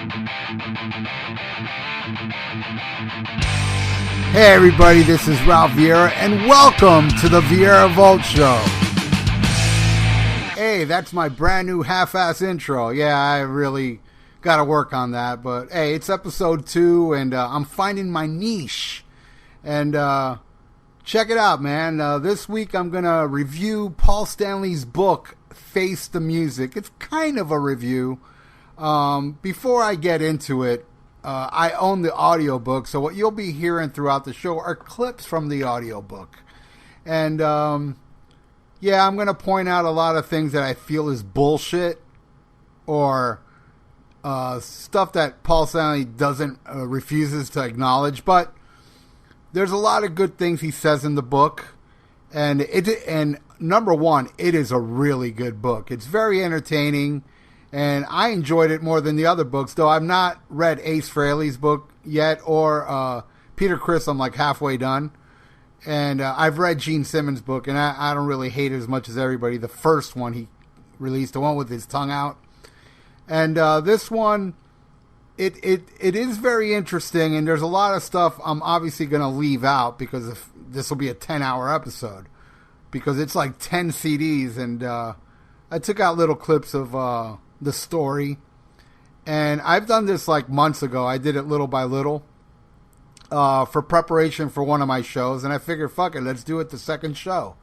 Hey everybody, this is Ralph Vieira, and welcome to the Vieira Vault Show. Hey, that's my brand new half-ass intro. Yeah, I really got to work on that, but hey, it's episode 2, and I'm finding my niche. And check it out, man. This week I'm going to review Paul Stanley's book, Face the Music. It's kind of a review. Before I get into it, I own the audiobook, so what you'll be hearing throughout the show are clips from the audiobook. And, yeah, I'm going to point out a lot of things that I feel is bullshit or stuff that Paul Stanley refuses to acknowledge. But there's a lot of good things he says in the book. And number one, it is a really good book. It's very entertaining. And I enjoyed it more than the other books, though I've not read Ace Frehley's book yet, or Peter Criss. I'm like halfway done. And I've read Gene Simmons' book, and I don't really hate it as much as everybody. The first one he released, the one with his tongue out. And this one, it is very interesting, and there's a lot of stuff I'm obviously going to leave out, because this will be a 10-hour episode. Because it's like 10 CDs, and I took out little clips of the story, and I've done this like months ago. I did it little by little for preparation for one of my shows, and I figured, fuck it, let's do it the second show.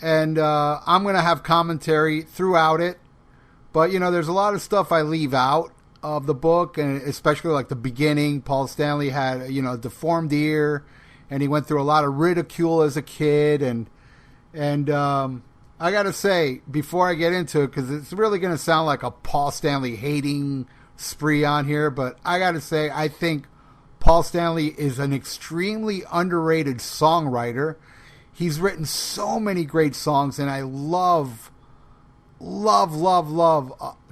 And I'm going to have commentary throughout it, but you know, there's a lot of stuff I leave out of the book, and especially like the beginning. Paul Stanley had, you know, a deformed ear, and he went through a lot of ridicule as a kid, and I got to say, before I get into it, because it's really going to sound like a Paul Stanley hating spree on here, but I got to say, I think Paul Stanley is an extremely underrated songwriter. He's written so many great songs, and I love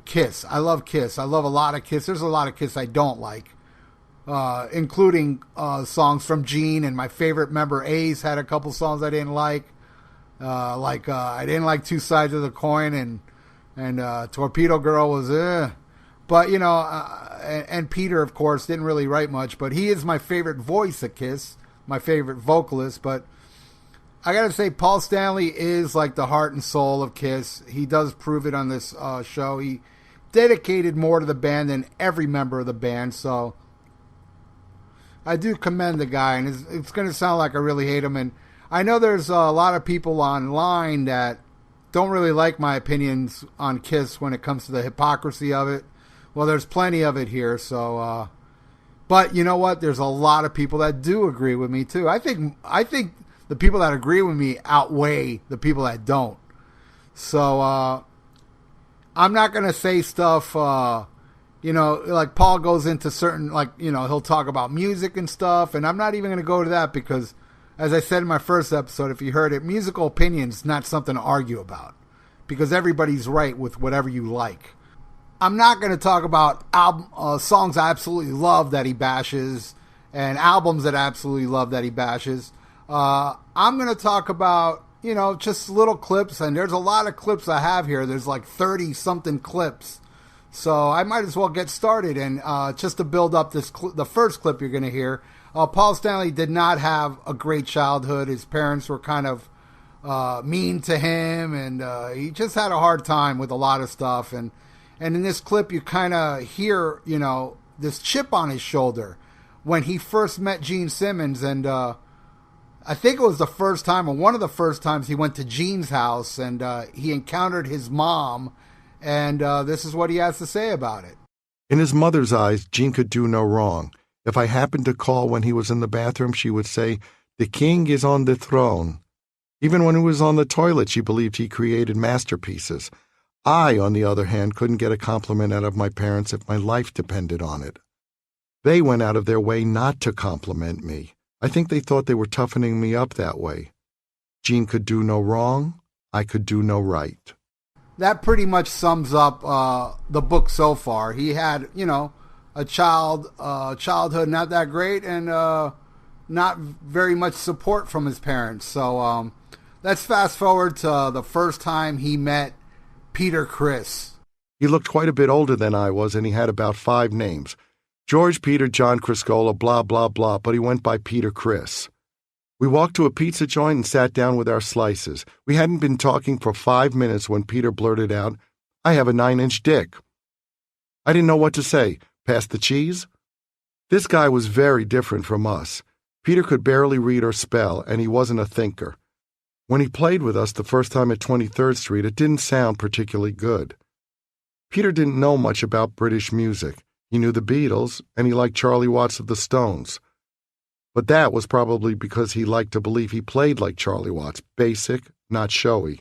Kiss. I love Kiss. I love a lot of Kiss. There's a lot of Kiss I don't like, including songs from Gene, and my favorite member, Ace, had a couple songs I didn't like. I didn't like Two Sides of the Coin, and Torpedo Girl was but you know, and Peter, of course, didn't really write much, but he is my favorite voice at Kiss, my favorite vocalist. But I gotta say, Paul Stanley is like the heart and soul of Kiss. He does prove it on this show. He dedicated more to the band than every member of the band, so I do commend the guy. And it's gonna sound like I really hate him, and I know there's a lot of people online that don't really like my opinions on Kiss when it comes to the hypocrisy of it. Well, there's plenty of it here, so but you know what? There's a lot of people that do agree with me too. I think the people that agree with me outweigh the people that don't. So I'm not going to say stuff you know, like Paul goes into certain, like, you know, he'll talk about music and stuff, and I'm not even going to go to that because, as I said in my first episode, if you heard it, musical opinion is not something to argue about because everybody's right with whatever you like. I'm not going to talk about songs I absolutely love that he bashes and albums that I absolutely love that he bashes. I'm going to talk about, you know, just little clips, and there's a lot of clips I have here. There's like 30-something clips. So I might as well get started. And just to build up the first clip you're going to hear, Paul Stanley did not have a great childhood. His parents were kind of mean to him, and he just had a hard time with a lot of stuff. And in this clip, you kind of hear, you know, this chip on his shoulder when he first met Gene Simmons. And I think it was the first time, or one of the first times, he went to Gene's house, and he encountered his mom. And this is what he has to say about it. In his mother's eyes, Gene could do no wrong. If I happened to call when he was in the bathroom, she would say, "The king is on the throne." Even when he was on the toilet, she believed he created masterpieces. I, on the other hand, couldn't get a compliment out of my parents if my life depended on it. They went out of their way not to compliment me. I think they thought they were toughening me up that way. Gene could do no wrong. I could do no right. That pretty much sums up the book so far. He had, you know, a childhood not that great, and not very much support from his parents. So let's fast forward to the first time he met Peter Criss. He looked quite a bit older than I was, and he had about 5 names. George, Peter, John, Criscola, blah, blah, blah, but he went by Peter Criss. We walked to a pizza joint and sat down with our slices. We hadn't been talking for 5 minutes when Peter blurted out, "I have a 9-inch dick." I didn't know what to say. Pass the cheese? This guy was very different from us. Peter could barely read or spell, and he wasn't a thinker. When he played with us the first time at 23rd Street, it didn't sound particularly good. Peter didn't know much about British music. He knew the Beatles, and he liked Charlie Watts of the Stones. But that was probably because he liked to believe he played like Charlie Watts, basic, not showy.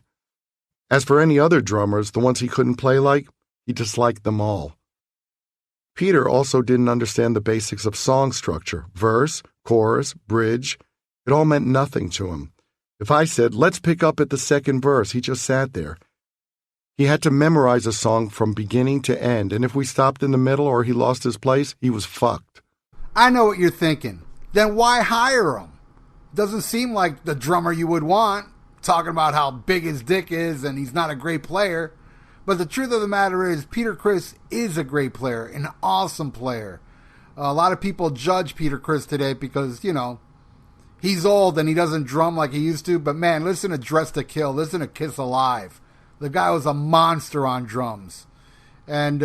As for any other drummers, the ones he couldn't play like, he disliked them all. Peter also didn't understand the basics of song structure, verse, chorus, bridge. It all meant nothing to him. If I said, "Let's pick up at the second verse," he just sat there. He had to memorize a song from beginning to end, and if we stopped in the middle or he lost his place, he was fucked. I know what you're thinking. Then why hire him? Doesn't seem like the drummer you would want, talking about how big his dick is and he's not a great player. But the truth of the matter is, Peter Criss is a great player, an awesome player. A lot of people judge Peter Criss today because, he's old and he doesn't drum like he used to. But man, listen to Dress to Kill, listen to Kiss Alive. The guy was a monster on drums. And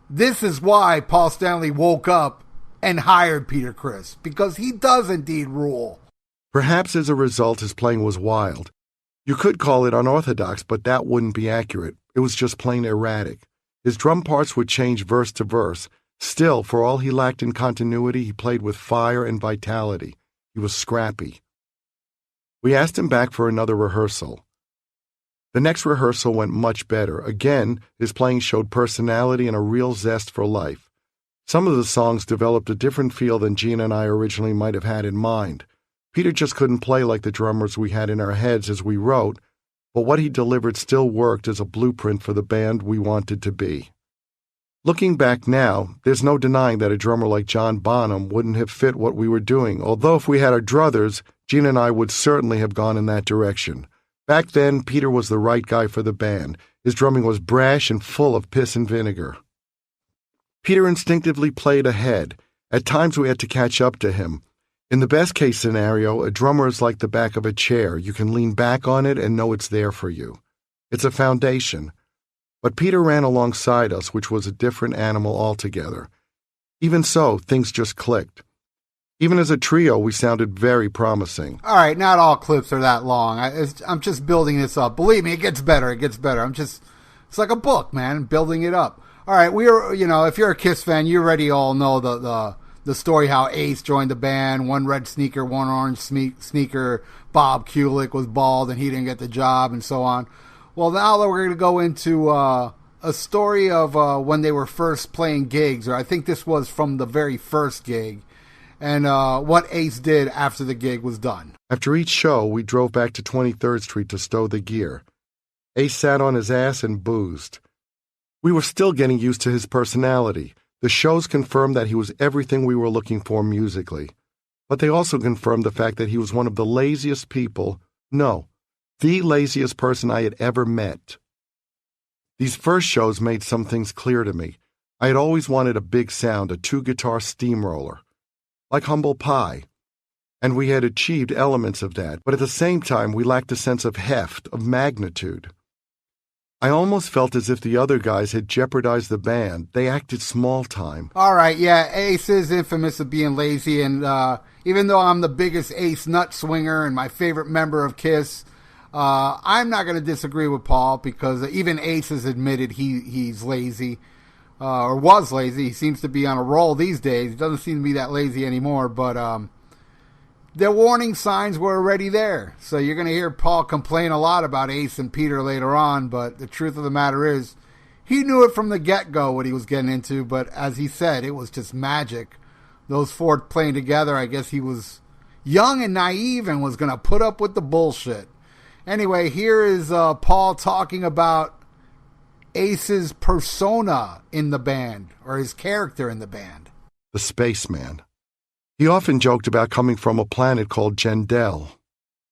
this is why Paul Stanley woke up and hired Peter Criss, because he does indeed rule. Perhaps as a result, his playing was wild. You could call it unorthodox, but that wouldn't be accurate. It was just plain erratic. His drum parts would change verse to verse. Still, for all he lacked in continuity, he played with fire and vitality. He was scrappy. We asked him back for another rehearsal. The next rehearsal went much better. Again, his playing showed personality and a real zest for life. Some of the songs developed a different feel than Gene and I originally might have had in mind. Peter just couldn't play like the drummers we had in our heads as we wrote, but what he delivered still worked as a blueprint for the band we wanted to be. Looking back now, there's no denying that a drummer like John Bonham wouldn't have fit what we were doing, although if we had our druthers, Gene and I would certainly have gone in that direction. Back then, Peter was the right guy for the band. His drumming was brash and full of piss and vinegar. Peter instinctively played ahead. At times we had to catch up to him. In the best-case scenario, a drummer is like the back of a chair. You can lean back on it and know it's there for you. It's a foundation. But Peter ran alongside us, which was a different animal altogether. Even so, things just clicked. Even as a trio, we sounded very promising. All right, not all clips are that long. I'm just building this up. Believe me, it gets better. It's like a book, man, building it up. All right, if you're a Kiss fan, you already all know the story how Ace joined the band, one red sneaker, one orange sneaker. Bob Kulick was bald and he didn't get the job, and so on. Well, now that we're going to go into a story of when they were first playing gigs, or I think this was from the very first gig, and what Ace did after the gig was done. After each show, we drove back to 23rd Street to stow the gear. Ace sat on his ass and boozed. We were still getting used to his personality. The shows confirmed that he was everything we were looking for musically. But they also confirmed the fact that he was one of the laziest people, the laziest person I had ever met. These first shows made some things clear to me. I had always wanted a big sound, a 2-guitar steamroller, like Humble Pie. And we had achieved elements of that, but at the same time we lacked a sense of heft, of magnitude. I almost felt as if the other guys had jeopardized the band. They acted small time. All right, yeah, Ace is infamous of being lazy, and even though I'm the biggest Ace nut swinger and my favorite member of Kiss, I'm not going to disagree with Paul, because even Ace has admitted he's lazy, or was lazy. He seems to be on a roll these days. He doesn't seem to be that lazy anymore, but the warning signs were already there. So you're going to hear Paul complain a lot about Ace and Peter later on, but the truth of the matter is, he knew it from the get-go what he was getting into, but as he said, it was just magic. Those four playing together, I guess he was young and naive and was going to put up with the bullshit. Anyway, here is Paul talking about Ace's persona in the band, or his character in the band. The spaceman. He often joked about coming from a planet called Jendel.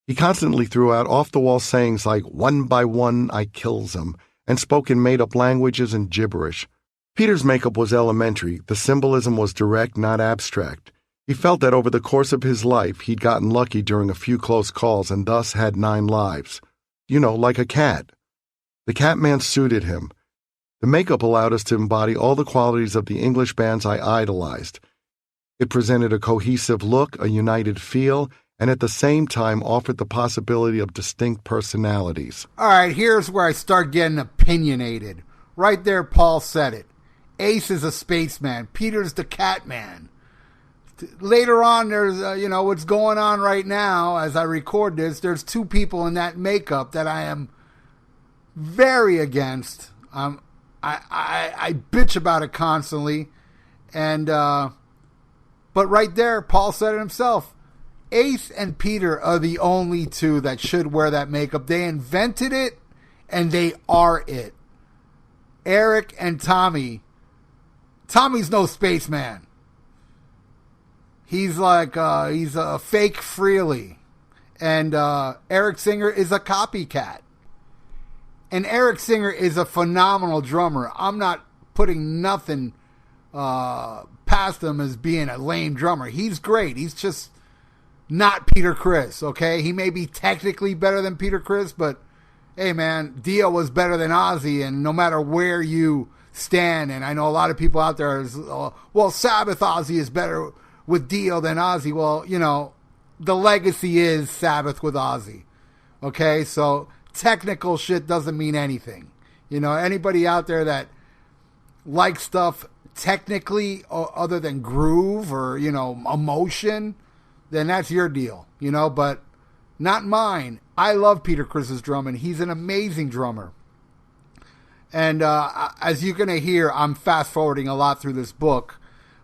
He constantly threw out off-the-wall sayings like, "One by one, I kills 'em," and spoke in made-up languages and gibberish. Peter's makeup was elementary. The symbolism was direct, not abstract. He felt that over the course of his life, he'd gotten lucky during a few close calls and thus had 9 lives. You know, like a cat. The Catman suited him. The makeup allowed us to embody all the qualities of the English bands I idolized. It presented a cohesive look, a united feel, and at the same time offered the possibility of distinct personalities. All right, here's where I start getting opinionated. Right there, Paul said it. Ace is a spaceman. Peter's the Catman. Later on, there's, what's going on right now as I record this, there's 2 people in that makeup that I am very against. I bitch about it constantly. And, but right there, Paul said it himself. Ace and Peter are the only 2 that should wear that makeup. They invented it, and they are it. Eric and Tommy. Tommy's no spaceman. He's like, he's a fake Freely. And Eric Singer is a copycat. And Eric Singer is a phenomenal drummer. I'm not putting nothing past him as being a lame drummer. He's great. He's just not Peter Criss, okay? He may be technically better than Peter Criss, but hey, man, Dio was better than Ozzy, and no matter where you stand, and I know a lot of people out there is, well, Sabbath Ozzy is better with Dio than Ozzy. Well, the legacy is Sabbath with Ozzy, okay? So technical shit doesn't mean anything. Anybody out there that likes stuff technically other than groove or, emotion, then that's your deal, but not mine. I love Peter Criss's drumming. He's an amazing drummer. And as you're going to hear, I'm fast forwarding a lot through this book.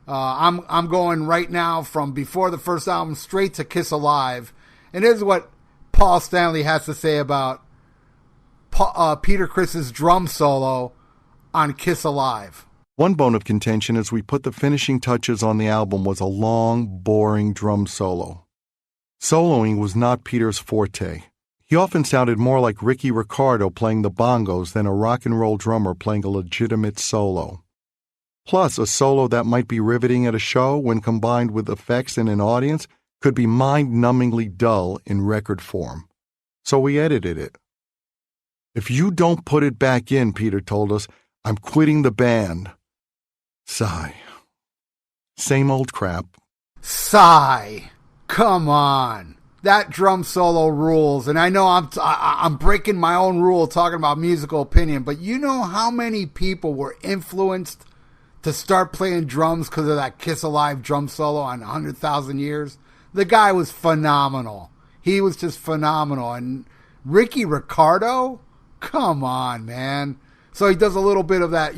I'm going right now from before the first album straight to Kiss Alive. And here's what Paul Stanley has to say about Peter Criss's drum solo on Kiss Alive. One bone of contention as we put the finishing touches on the album was a long, boring drum solo. Soloing was not Peter's forte. He often sounded more like Ricky Ricardo playing the bongos than a rock and roll drummer playing a legitimate solo. Plus, a solo that might be riveting at a show when combined with effects and an audience could be mind-numbingly dull in record form. So we edited it. "If you don't put it back in," Peter told us, "I'm quitting the band." Sigh. Same old crap. Sigh. Come on. That drum solo rules. And I know I'm breaking my own rule talking about musical opinion, but you know how many people were influenced to start playing drums because of that Kiss Alive drum solo on 100,000 Years? The guy was phenomenal. He was just phenomenal. And Ricky Ricardo? Come on, man. So he does a little bit of that,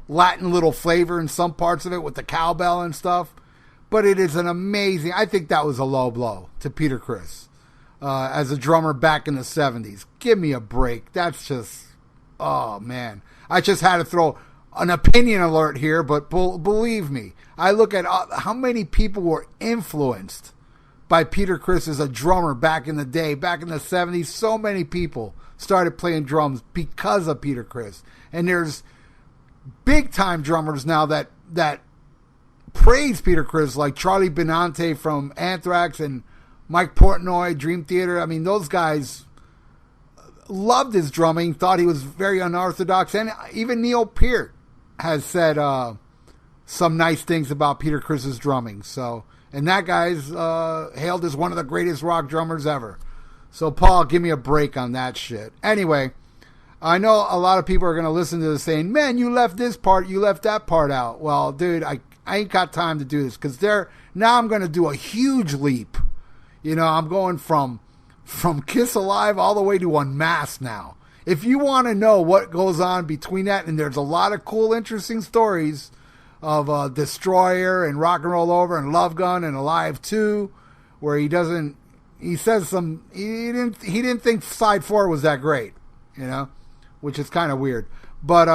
Latin little flavor in some parts of it with the cowbell and stuff. But it is an amazing, I think that was a low blow to Peter Criss as a drummer back in the 70s. Give me a break. That's just, oh, man. I just had to throw an opinion alert here, but believe me, I look at how many people were influenced by Peter Criss as a drummer back in the day, back in the 70s. So many people started playing drums because of Peter Criss. And there's big-time drummers now that praise Peter Criss, like Charlie Benante from Anthrax and Mike Portnoy, Dream Theater. I mean, those guys loved his drumming, thought he was very unorthodox, and even Neil Peart has said some nice things about Peter Criss's drumming. So, and that guy's hailed as one of the greatest rock drummers ever. So, Paul, give me a break on that shit. Anyway, I know a lot of people are going to listen to this saying, "Man, you left this part, you left that part out." Well, dude, I ain't got time to do this because now I'm going to do a huge leap. I'm going from Kiss Alive all the way to Unmasked now. If you want to know what goes on between that, and there's a lot of cool, interesting stories of Destroyer and Rock and Roll Over and Love Gun and Alive 2, where he says he didn't think side 4 was that great, which is kind of weird. But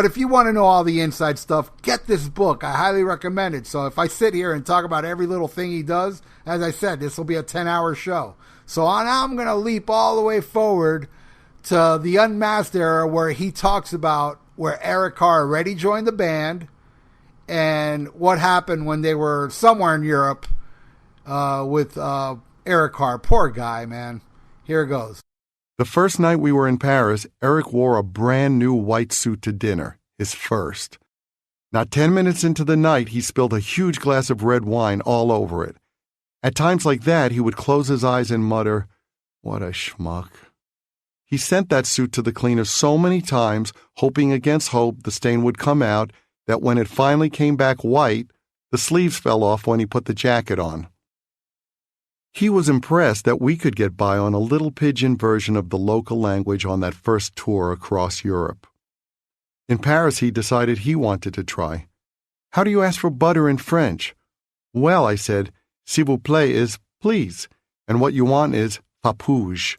if you want to know all the inside stuff, get this book. I highly recommend it. So if I sit here and talk about every little thing he does, as I said, this will be a 10-hour show. So now I'm going to leap all the way forward to the Unmasked era where he talks about where Eric Carr already joined the band and what happened when they were somewhere in Europe with Eric Carr. Poor guy, man. Here it goes. The first night we were in Paris, Eric wore a brand new white suit to dinner, his first. Not 10 minutes into the night, he spilled a huge glass of red wine all over it. At times like that, he would close his eyes and mutter, "What a schmuck." He sent that suit to the cleaner so many times, hoping against hope the stain would come out, that when it finally came back white, the sleeves fell off when he put the jacket on. He was impressed that we could get by on a little pidgin version of the local language on that first tour across Europe. In Paris, he decided he wanted to try. "How do you ask for butter in French?" "Well," I said, "s'il vous plaît is please, and what you want is fapouge."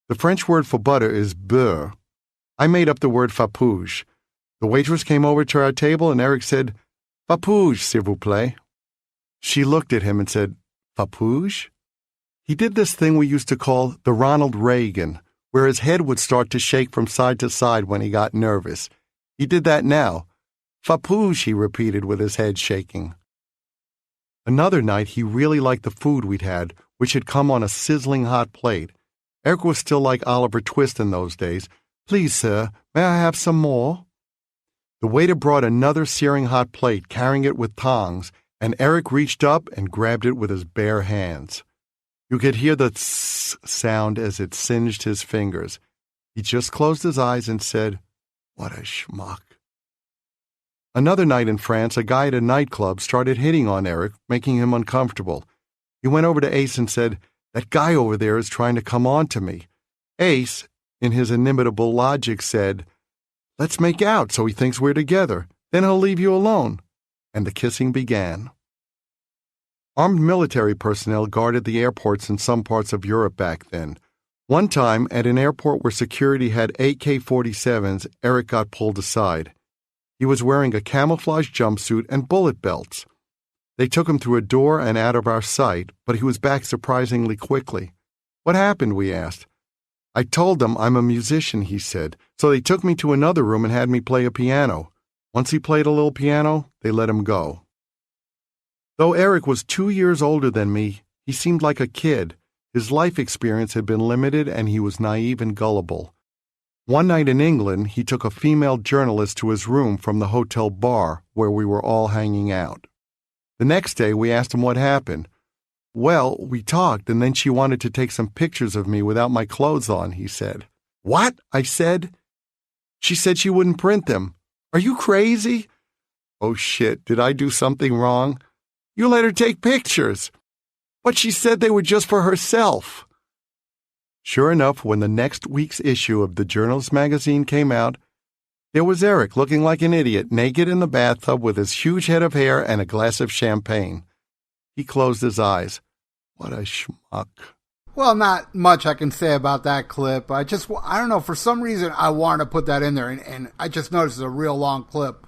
The French word for butter is beurre. I made up the word fapouge. The waitress came over to our table and Eric said, "Fapouge, s'il vous plaît." She looked at him and said, "Fapouge?" He did this thing we used to call the Ronald Reagan, where his head would start to shake from side to side when he got nervous. He did that now. "Fapouge," he repeated with his head shaking. Another night, he really liked the food we'd had, which had come on a sizzling hot plate. Eric was still like Oliver Twist in those days. "Please, sir, may I have some more?" The waiter brought another searing hot plate, carrying it with tongs, and Eric reached up and grabbed it with his bare hands. You could hear the tss sound as it singed his fingers. He just closed his eyes and said, "What a schmuck." Another night in France, a guy at a nightclub started hitting on Eric, making him uncomfortable. He went over to Ace and said, "That guy over there is trying to come on to me." Ace, in his inimitable logic, said, "Let's make out so he thinks we're together. Then he'll leave you alone." And the kissing began. Armed military personnel guarded the airports in some parts of Europe back then. One time, at an airport where security had AK-47s, Eric got pulled aside. He was wearing a camouflage jumpsuit and bullet belts. They took him through a door and out of our sight, but he was back surprisingly quickly. "What happened?" we asked. "I told them I'm a musician," he said, "so they took me to another room and had me play a piano. Once he played a little piano, they let him go." Though Eric was 2 years older than me, he seemed like a kid. His life experience had been limited and he was naive and gullible. One night in England, he took a female journalist to his room from the hotel bar where we were all hanging out. The next day, we asked him what happened. "Well, we talked, and then she wanted to take some pictures of me without my clothes on," he said. "What?" I said. "She said she wouldn't print them." "Are you crazy?" "Oh shit, did I do something wrong?" "You let her take pictures." "But she said they were just for herself." Sure enough, when the next week's issue of the Journalist magazine came out, there was Eric looking like an idiot, naked in the bathtub with his huge head of hair and a glass of champagne. He closed his eyes. What a schmuck. Well, not much I can say about that clip. I don't know, for some reason I wanted to put that in there, and I just noticed it's a real long clip.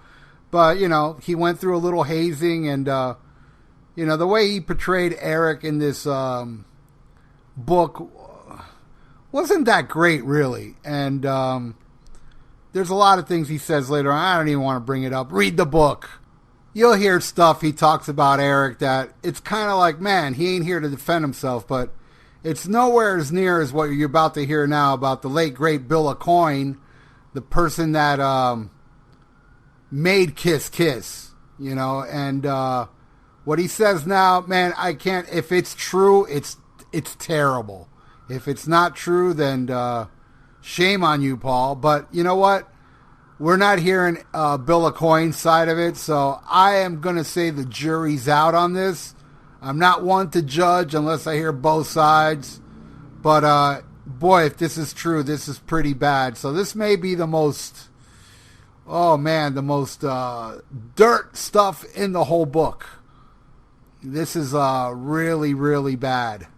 But, he went through a little hazing, and, the way he portrayed Eric in this book wasn't that great, really. And there's a lot of things he says later on. I don't even want to bring it up. Read the book. You'll hear stuff he talks about Eric that it's kind of like, man, he ain't here to defend himself, but it's nowhere as near as what you're about to hear now about the late, great Bill Aucoin, the person that made Kiss Kiss, and what he says now, man, I can't, if it's true, it's terrible. If it's not true, then shame on you, Paul. But you know what? We're not hearing Bill Aucoin's side of it, so I am going to say the jury's out on this. I'm not one to judge unless I hear both sides. But, boy, if this is true, this is pretty bad. So this may be the most, dirt stuff in the whole book. This is really, really bad.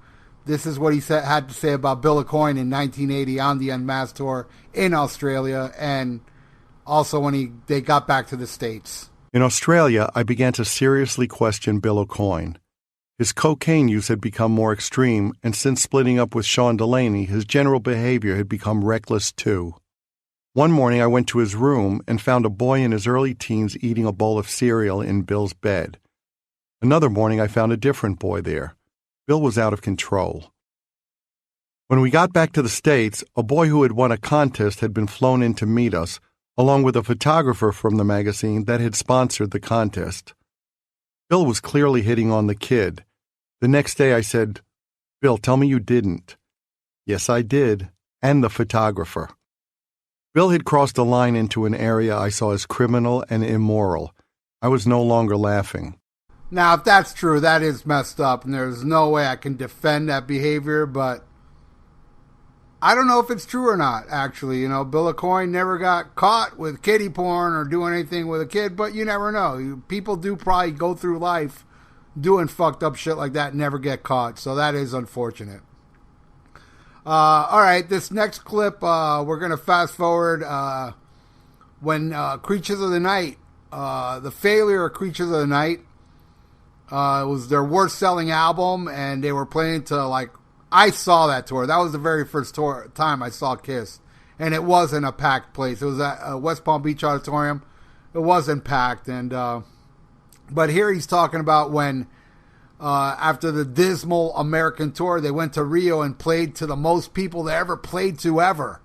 This is what he had to say about Bill Aucoin in 1980 on the Unmasked tour in Australia, and also when they got back to the States. In Australia, I began to seriously question Bill Aucoin. His cocaine use had become more extreme, and since splitting up with Sean Delaney, his general behavior had become reckless too. One morning I went to his room and found a boy in his early teens eating a bowl of cereal in Bill's bed. Another morning I found a different boy there. Bill was out of control. When we got back to the States, a boy who had won a contest had been flown in to meet us, along with a photographer from the magazine that had sponsored the contest. Bill was clearly hitting on the kid. The next day I said, "Bill, tell me you didn't." "Yes, I did, and the photographer." Bill had crossed a line into an area I saw as criminal and immoral. I was no longer laughing. Now, if that's true, that is messed up, and there's no way I can defend that behavior, but I don't know if it's true or not, actually. You know, Bill Aucoin never got caught with kiddie porn or doing anything with a kid, but you never know. People do probably go through life doing fucked up shit like that and never get caught, so that is unfortunate. All right, this next clip, we're going to fast forward when Creatures of the Night, the failure of Creatures of the Night, it was their worst-selling album, and they were playing to, like, I saw that tour. That was the very first time I saw Kiss, and it wasn't a packed place. It was at West Palm Beach Auditorium. It wasn't packed, and but here he's talking about when, after the dismal American tour, they went to Rio and played to the most people they ever played to ever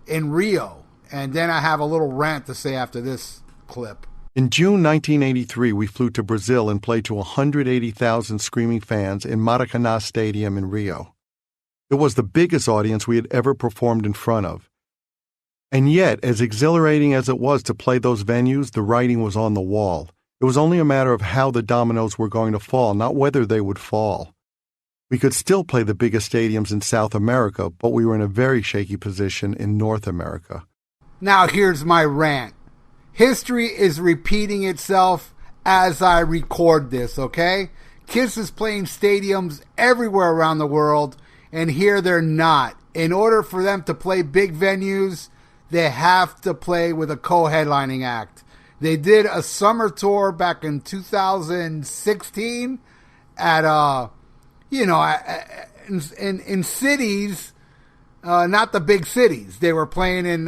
in Rio. And then I have a little rant to say after this clip. In June 1983, we flew to Brazil and played to 180,000 screaming fans in Maracanã Stadium in Rio. It was the biggest audience we had ever performed in front of. And yet, as exhilarating as it was to play those venues, the writing was on the wall. It was only a matter of how the dominoes were going to fall, not whether they would fall. We could still play the biggest stadiums in South America, but we were in a very shaky position in North America. Now here's my rant. History is repeating itself as I record this, okay? Kiss is playing stadiums everywhere around the world, and here they're not. In order for them to play big venues, they have to play with a co-headlining act. They did a summer tour back in 2016 at, in cities, not the big cities. They were playing in,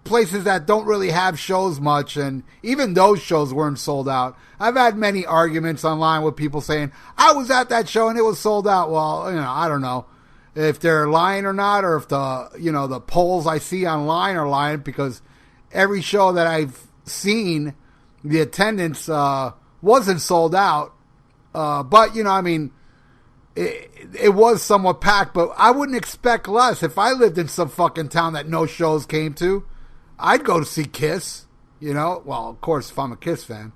places that don't really have shows much, and even those shows weren't sold out. I've had many arguments online with people saying, I was at that show and it was sold out. Well, I don't know if they're lying or not, or if the polls I see online are lying, because every show that I've seen, the attendance wasn't sold out. But, it was somewhat packed, but I wouldn't expect less. If I lived in some fucking town that no shows came to, I'd go to see Kiss, Well, of course, if I'm a Kiss fan.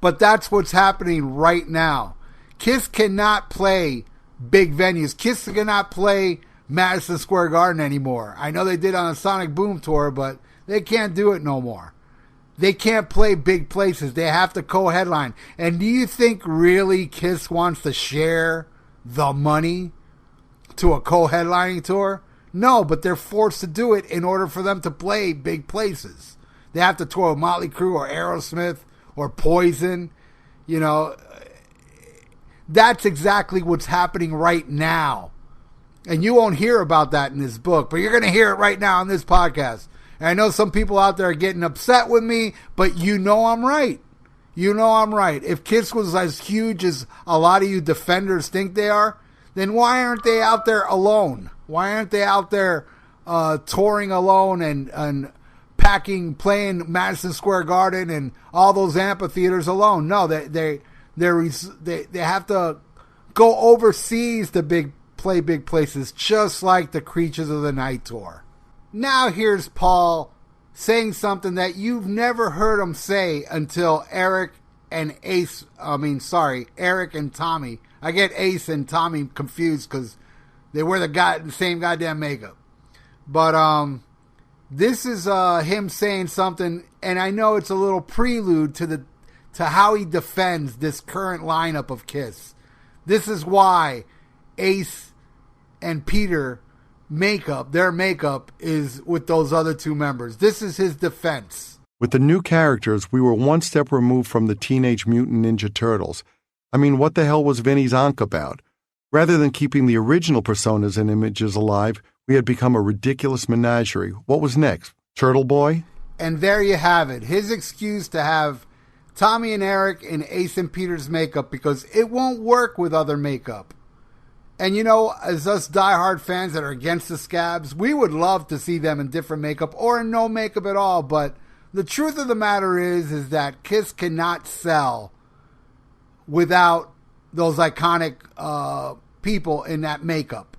But that's what's happening right now. Kiss cannot play big venues. Kiss cannot play Madison Square Garden anymore. I know they did on a Sonic Boom tour, but they can't do it no more. They can't play big places. They have to co-headline. And do you think really Kiss wants to share the money to a co-headlining tour? No, but they're forced to do it in order for them to play big places. They have to tour with Motley Crue or Aerosmith or Poison. That's exactly what's happening right now. And you won't hear about that in this book, but you're going to hear it right now on this podcast. And I know some people out there are getting upset with me, but I'm right. I'm right. If Kiss was as huge as a lot of you defenders think they are, then why aren't they out there alone? Why aren't they out there touring alone and playing Madison Square Garden and all those amphitheaters alone? No, they have to go overseas to play big places, just like the Creatures of the Night tour. Now here's Paul saying something that you've never heard him say until Eric and Tommy. I get Ace and Tommy confused because they wear the same goddamn makeup. But this is him saying something, and I know it's a little prelude to how he defends this current lineup of Kiss. This is why Ace and Peter their makeup is with those other two members. This is his defense. With the new characters, we were one step removed from the Teenage Mutant Ninja Turtles. I mean, what the hell was Vinny's Ankh about? Rather than keeping the original personas and images alive, we had become a ridiculous menagerie. What was next? Turtle Boy? And there you have it. His excuse to have Tommy and Eric in Ace and Peter's makeup because it won't work with other makeup. And you know, as us diehard fans that are against the Scabs, we would love to see them in different makeup or in no makeup at all. But the truth of the matter is that Kiss cannot sell without those iconic people in that makeup.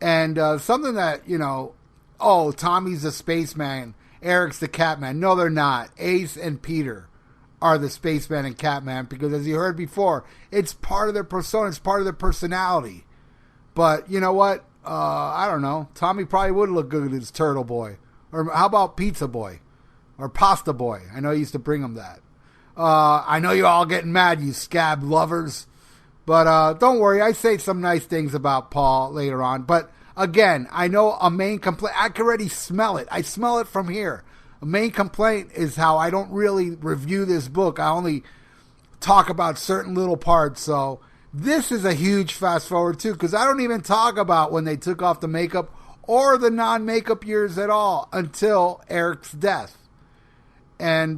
And something that, you know, oh, Tommy's the spaceman, Eric's the Catman. No, they're not. Ace and Peter are the spaceman and Catman because, as you heard before, it's part of their persona, it's part of their personality. But you know what? I don't know. Tommy probably would look good as Turtle Boy. Or how about Pizza Boy? Or Pasta Boy? I know he used to bring him that. I know you're all getting mad, you Scab lovers. But don't worry, I say some nice things about Paul later on. But again, I know a main complaint, I can already smell it. I smell it from here. A main complaint is how I don't really review this book. I only talk about certain little parts. So this is a huge fast forward too, because I don't even talk about when they took off the makeup or the non-makeup years at all until Eric's death. And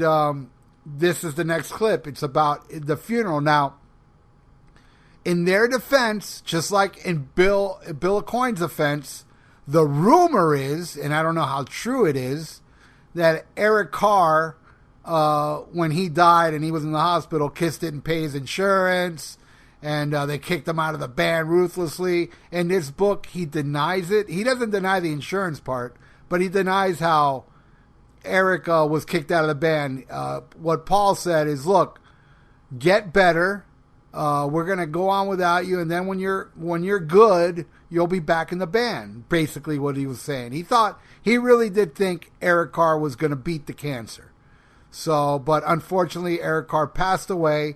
this is the next clip. It's about the funeral. Now, in their defense, just like in Bill Aucoin's offense, the rumor is, and I don't know how true it is, that Eric Carr, when he died and he was in the hospital, Kiss didn't pay his insurance, and they kicked him out of the band ruthlessly. In this book, he denies it. He doesn't deny the insurance part, but he denies how Eric was kicked out of the band. What Paul said is, look, get better. We're going to go on without you, and then when you're good, you'll be back in the band. Basically what he was saying. He really did think Eric Carr was going to beat the cancer. So, but unfortunately, Eric Carr passed away,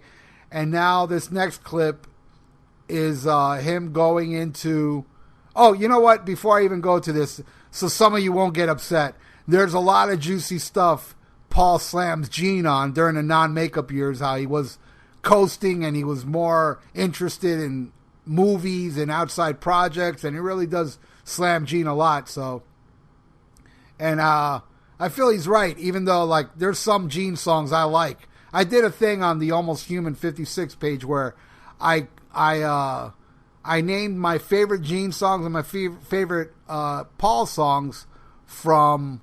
and now this next clip is him going into... Oh, you know what? Before I even go to this, so some of you won't get upset, there's a lot of juicy stuff Paul slams Gene on during the non-makeup years, how he was coasting and he was more interested in movies and outside projects, and he really does slam Gene a lot. So, and I feel he's right, even though like there's some Gene songs I like. I did a thing on the Almost Human 56 page where I named my favorite Gene songs and my favorite Paul songs from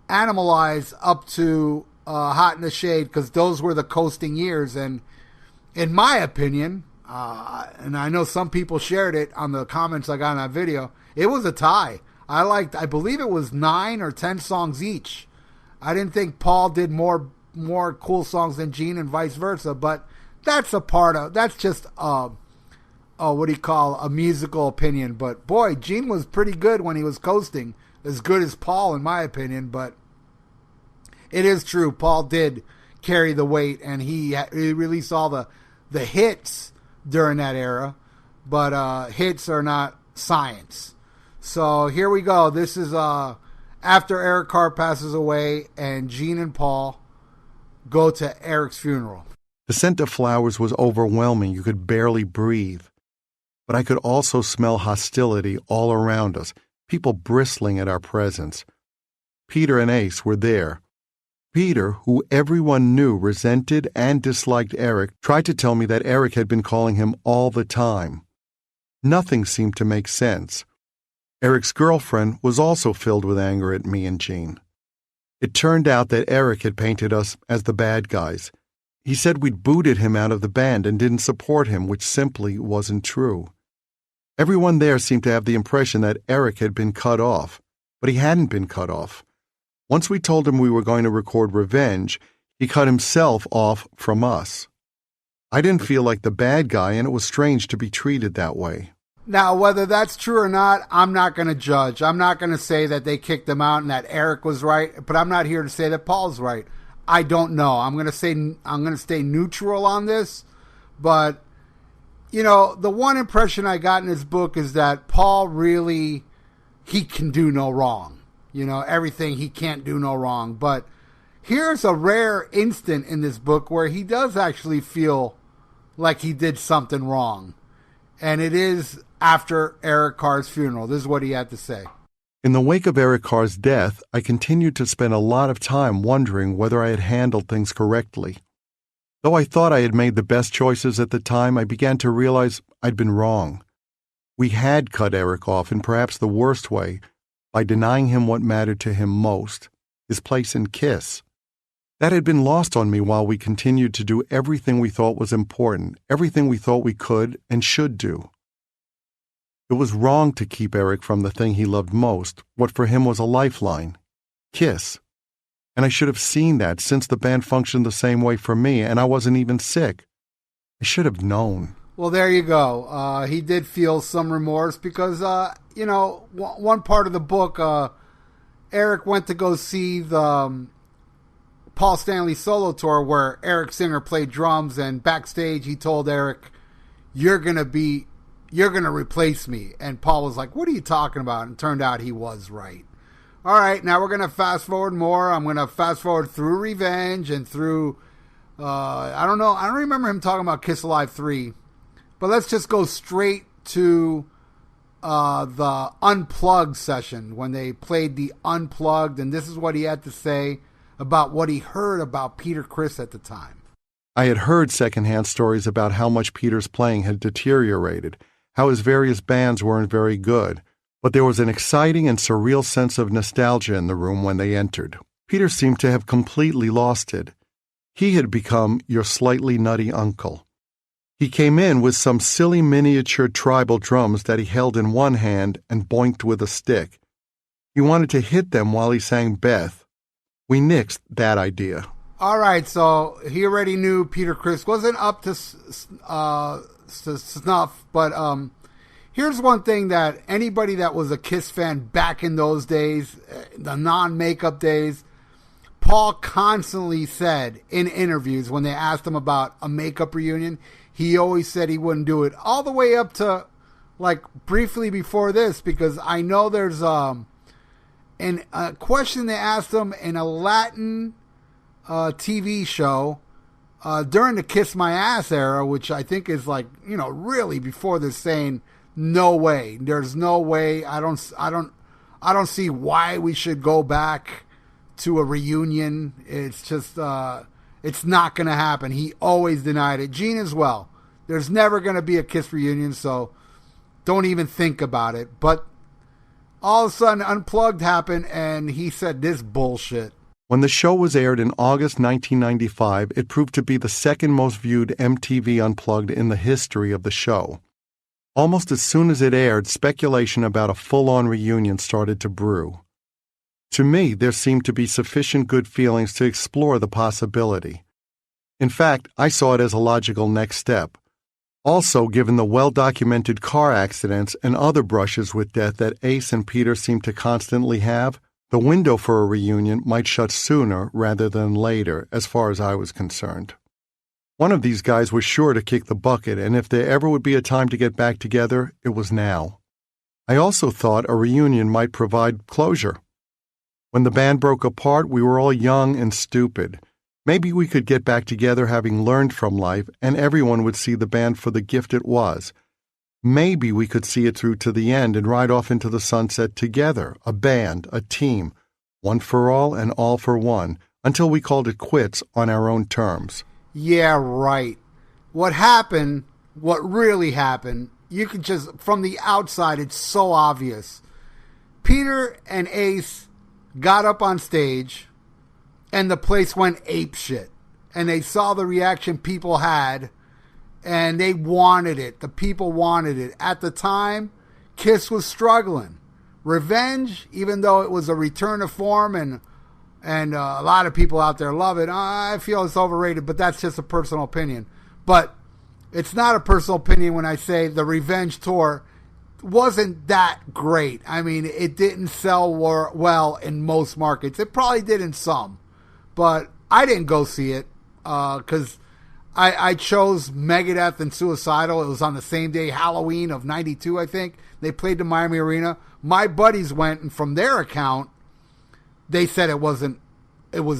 Animalize up to Hot in the Shade, because those were the coasting years. And in my opinion, and I know some people shared it on the comments I got on that video, it was a tie. I believe it was 9 or 10 songs each. I didn't think Paul did more cool songs than Gene and vice versa, but that's just what do you call a musical opinion. But boy, Gene was pretty good when he was coasting, as good as Paul in my opinion. But it is true, Paul did carry the weight, and he released all the hits during that era, but hits are not science. So here we go. This is after Eric Carr passes away, and Gene and Paul go to Eric's funeral. The scent of flowers was overwhelming. You could barely breathe. But I could also smell hostility all around us, people bristling at our presence. Peter and Ace were there. Peter, who everyone knew resented and disliked Eric, tried to tell me that Eric had been calling him all the time. Nothing seemed to make sense. Eric's girlfriend was also filled with anger at me and Gene. It turned out that Eric had painted us as the bad guys. He said we'd booted him out of the band and didn't support him, which simply wasn't true. Everyone there seemed to have the impression that Eric had been cut off, but he hadn't been cut off. Once we told him we were going to record Revenge, he cut himself off from us. I didn't feel like the bad guy, and it was strange to be treated that way. Now, whether that's true or not, I'm not going to judge. I'm not going to say that they kicked him out and that Eric was right, but I'm not here to say that Paul's right. I don't know. I'm going to stay neutral on this, but you know, the one impression I got in this book is that Paul really, he can do no wrong. You know, everything, he can't do no wrong. But here's a rare instant in this book where he does actually feel like he did something wrong. And it is after Eric Carr's funeral. This is what he had to say. In the wake of Eric Carr's death, I continued to spend a lot of time wondering whether I had handled things correctly. Though I thought I had made the best choices at the time, I began to realize I'd been wrong. We had cut Eric off in perhaps the worst way by denying him what mattered to him most, his place in Kiss. That had been lost on me while we continued to do everything we thought was important, everything we thought we could and should do. It was wrong to keep Eric from the thing he loved most, what for him was a lifeline, Kiss. And I should have seen that since the band functioned the same way for me and I wasn't even sick. I should have known. Well, there you go. He did feel some remorse because, one part of the book, Eric went to go see the Paul Stanley solo tour where Eric Singer played drums, and backstage he told Eric, you're going to replace me. And Paul was like, what are you talking about? And it turned out he was right. All right, now we're going to fast forward more. I'm going to fast forward through Revenge and through, I don't know. I don't remember him talking about Kiss Alive 3. But let's just go straight to the Unplugged session when they played the Unplugged. And this is what he had to say about what he heard about Peter Criss at the time. I had heard secondhand stories about how much Peter's playing had deteriorated, how his various bands weren't very good. But there was an exciting and surreal sense of nostalgia in the room when they entered. Peter seemed to have completely lost it. He had become your slightly nutty uncle. He came in with some silly miniature tribal drums that he held in one hand and boinked with a stick. He wanted to hit them while he sang Beth. We nixed that idea. All right, so he already knew Peter Criss wasn't up to snuff, but here's one thing that anybody that was a Kiss fan back in those days, the non-makeup days, Paul constantly said in interviews when they asked him about a makeup reunion, he always said he wouldn't do it, all the way up to like briefly before this, because I know there's a question they asked him in a Latin TV show during the Kiss My Ass era, which I think is like, really before they're saying no way. There's no way. I don't see why we should go back to a reunion. It's just it's not going to happen. He always denied it. Gene as well. There's never going to be a Kiss reunion, so don't even think about it. But all of a sudden, Unplugged happened, and he said this bullshit. When the show was aired in August 1995, it proved to be the second most viewed MTV Unplugged in the history of the show. Almost as soon as it aired, speculation about a full-on reunion started to brew. To me, there seemed to be sufficient good feelings to explore the possibility. In fact, I saw it as a logical next step. Also, given the well-documented car accidents and other brushes with death that Ace and Peter seemed to constantly have, the window for a reunion might shut sooner rather than later, as far as I was concerned. One of these guys was sure to kick the bucket, and if there ever would be a time to get back together, it was now. I also thought a reunion might provide closure. When the band broke apart, we were all young and stupid. Maybe we could get back together having learned from life, and everyone would see the band for the gift it was. Maybe we could see it through to the end and ride off into the sunset together, a band, a team, one for all and all for one, until we called it quits on our own terms. Yeah, right. What happened, what really happened, you could just, from the outside, it's so obvious. Peter and Ace got up on stage, and the place went apeshit. And they saw the reaction people had, and they wanted it. The people wanted it. At the time, Kiss was struggling. Revenge, even though it was a return to form, and a lot of people out there love it, I feel it's overrated, but that's just a personal opinion. But it's not a personal opinion when I say the Revenge tour wasn't that great. I mean, it didn't sell well in most markets. It probably did in some. But I didn't go see it because I chose Megadeth and Suicidal. It was on the same day, Halloween of 92, I think. They played the Miami Arena. My buddies went, and from their account, they said it was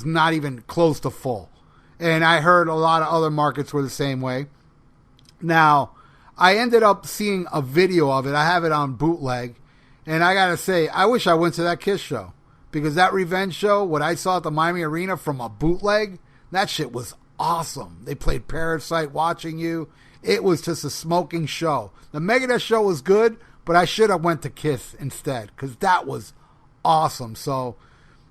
not even close to full. And I heard a lot of other markets were the same way. Now, I ended up seeing a video of it. I have it on bootleg. And I got to say, I wish I went to that Kiss show. Because that Revenge show, what I saw at the Miami Arena from a bootleg, that shit was awesome. They played Parasite, Watching You. It was just a smoking show. The Megadeth show was good, but I should have went to Kiss instead. Because that was awesome. So,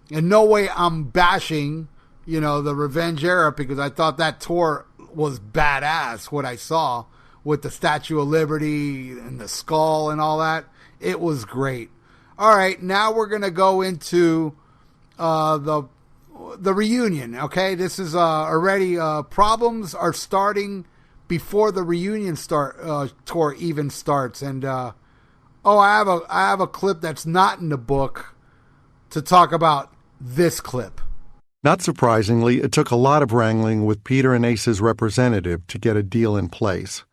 in no way I'm bashing, the Revenge era, because I thought that tour was badass, what I saw with the Statue of Liberty and the skull and all that. It was great. All right, now we're going to go into the reunion, okay? This is already, problems are starting before the reunion tour even starts. And, I have a clip that's not in the book to talk about this clip. Not surprisingly, it took a lot of wrangling with Peter and Ace's representative to get a deal in place.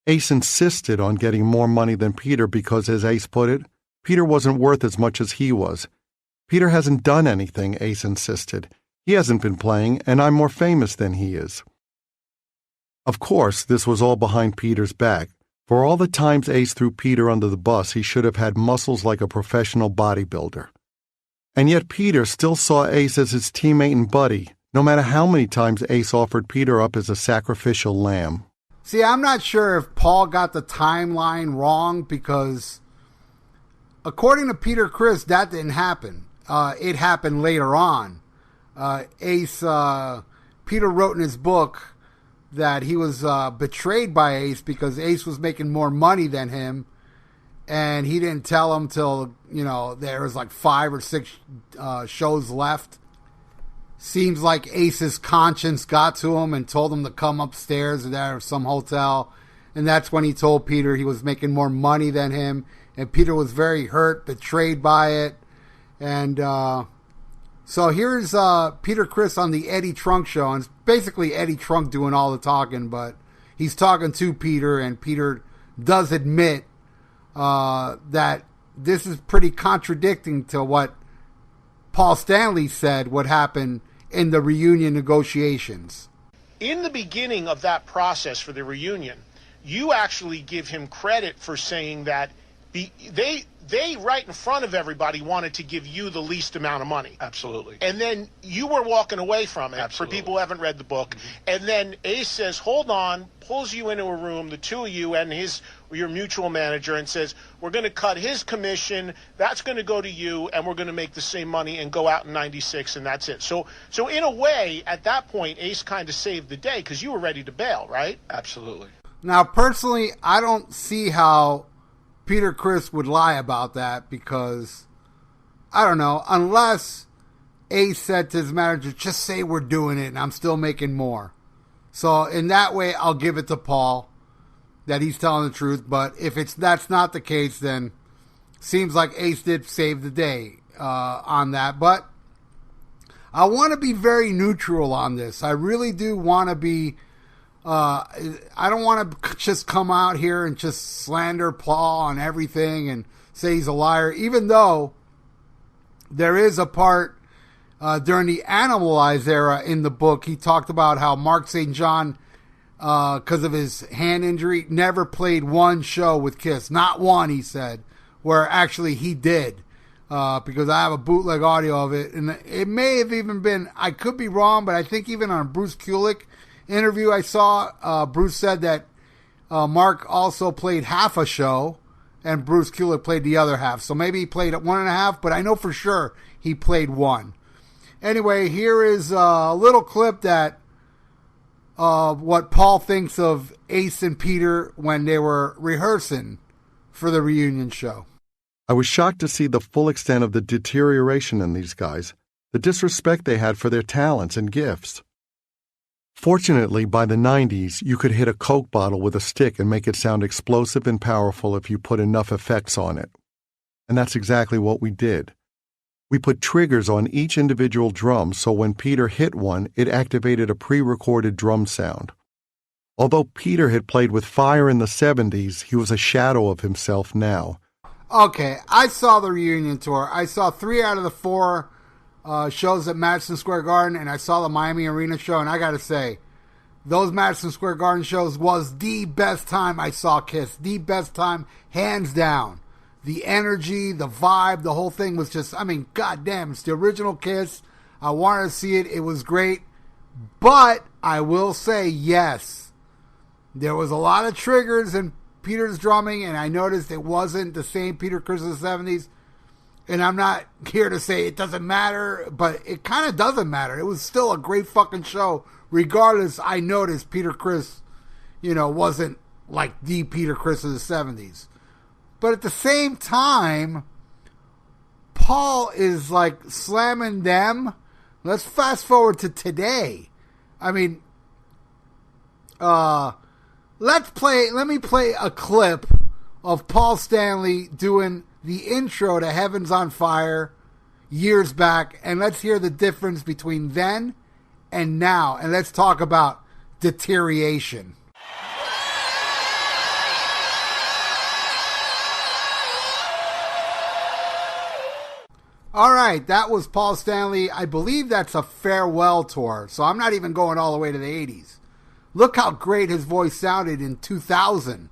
Ace insisted on getting more money than Peter because, as Ace put it, Peter wasn't worth as much as he was. Peter hasn't done anything, Ace insisted. He hasn't been playing, and I'm more famous than he is. Of course, this was all behind Peter's back. For all the times Ace threw Peter under the bus, he should have had muscles like a professional bodybuilder. And yet Peter still saw Ace as his teammate and buddy, no matter how many times Ace offered Peter up as a sacrificial lamb. See, I'm not sure if Paul got the timeline wrong, because according to Peter Criss, that didn't happen. It happened later on. Peter wrote in his book that he was betrayed by Ace because Ace was making more money than him. And he didn't tell him till, there was like 5 or 6 shows left. Seems like Ace's conscience got to him and told him to come upstairs or some hotel. And that's when he told Peter he was making more money than him. And Peter was very hurt, betrayed by it. And so here's Peter Criss on the Eddie Trunk show. And it's basically Eddie Trunk doing all the talking, but he's talking to Peter. And Peter does admit that this is pretty contradicting to what Paul Stanley said would happen in the reunion negotiations. In the beginning of that process for the reunion, you actually give him credit for saying that they right in front of everybody wanted to give you the least amount of money. Absolutely. And then you were walking away from it. Absolutely. For people who haven't read the book. Mm-hmm. And then Ace says, hold on, pulls you into a room, the two of you and your mutual manager, and says, we're going to cut his commission, that's going to go to you, and we're going to make the same money and go out in 96, and that's it. So in a way, at that point, Ace kind of saved the day because you were ready to bail, right? Absolutely. Now, personally, I don't see how Peter Criss would lie about that, because, I don't know, unless Ace said to his manager, just say we're doing it and I'm still making more. So in that way, I'll give it to Paul that he's telling the truth. But if that's not the case, then seems like Ace did save the day on that. But I want to be very neutral on this. I really do want to be. I don't want to just come out here and just slander Paul on everything and say he's a liar, even though there is a part during the Animalized era in the book. He talked about how Mark St. John, because of his hand injury, never played one show with Kiss. Not one, he said, where actually he did. Because I have a bootleg audio of it. And it may have even been, I could be wrong, but I think even on Bruce Kulick interview I saw, Bruce said that Mark also played half a show and Bruce Kulick played the other half. So maybe he played 1.5, but I know for sure he played one. Anyway, here is a little clip that what Paul thinks of Ace and Peter when they were rehearsing for the reunion show. I was shocked to see the full extent of the deterioration in these guys, the disrespect they had for their talents and gifts. Fortunately, by the 90s, you could hit a Coke bottle with a stick and make it sound explosive and powerful if you put enough effects on it. And that's exactly what we did. We put triggers on each individual drum, so when Peter hit one, it activated a pre-recorded drum sound. Although Peter had played with fire in the 70s, he was a shadow of himself now. Okay, I saw the reunion tour. I saw 3 out of the 4 shows at Madison Square Garden, and I saw the Miami Arena show, and I gotta say, those Madison Square Garden shows was the best time I saw Kiss. The best time, hands down. The energy, the vibe, the whole thing was just, I mean, goddamn, it's the original Kiss. I wanted to see it. It was great. But I will say, yes, there was a lot of triggers in Peter's drumming, and I noticed it wasn't the same Peter Criss of the 70s. And I'm not here to say it doesn't matter, but it kind of doesn't matter. It was still a great fucking show. Regardless, I noticed Peter Criss, wasn't like the Peter Criss of the 70s. But at the same time, Paul is like slamming them. Let's fast forward to today. I mean, let me play a clip of Paul Stanley doing the intro to Heaven's on Fire years back, and let's hear the difference between then and now, and let's talk about deterioration. All right, that was Paul Stanley. I believe that's a farewell tour, so I'm not even going all the way to the 80s. Look how great his voice sounded in 2000.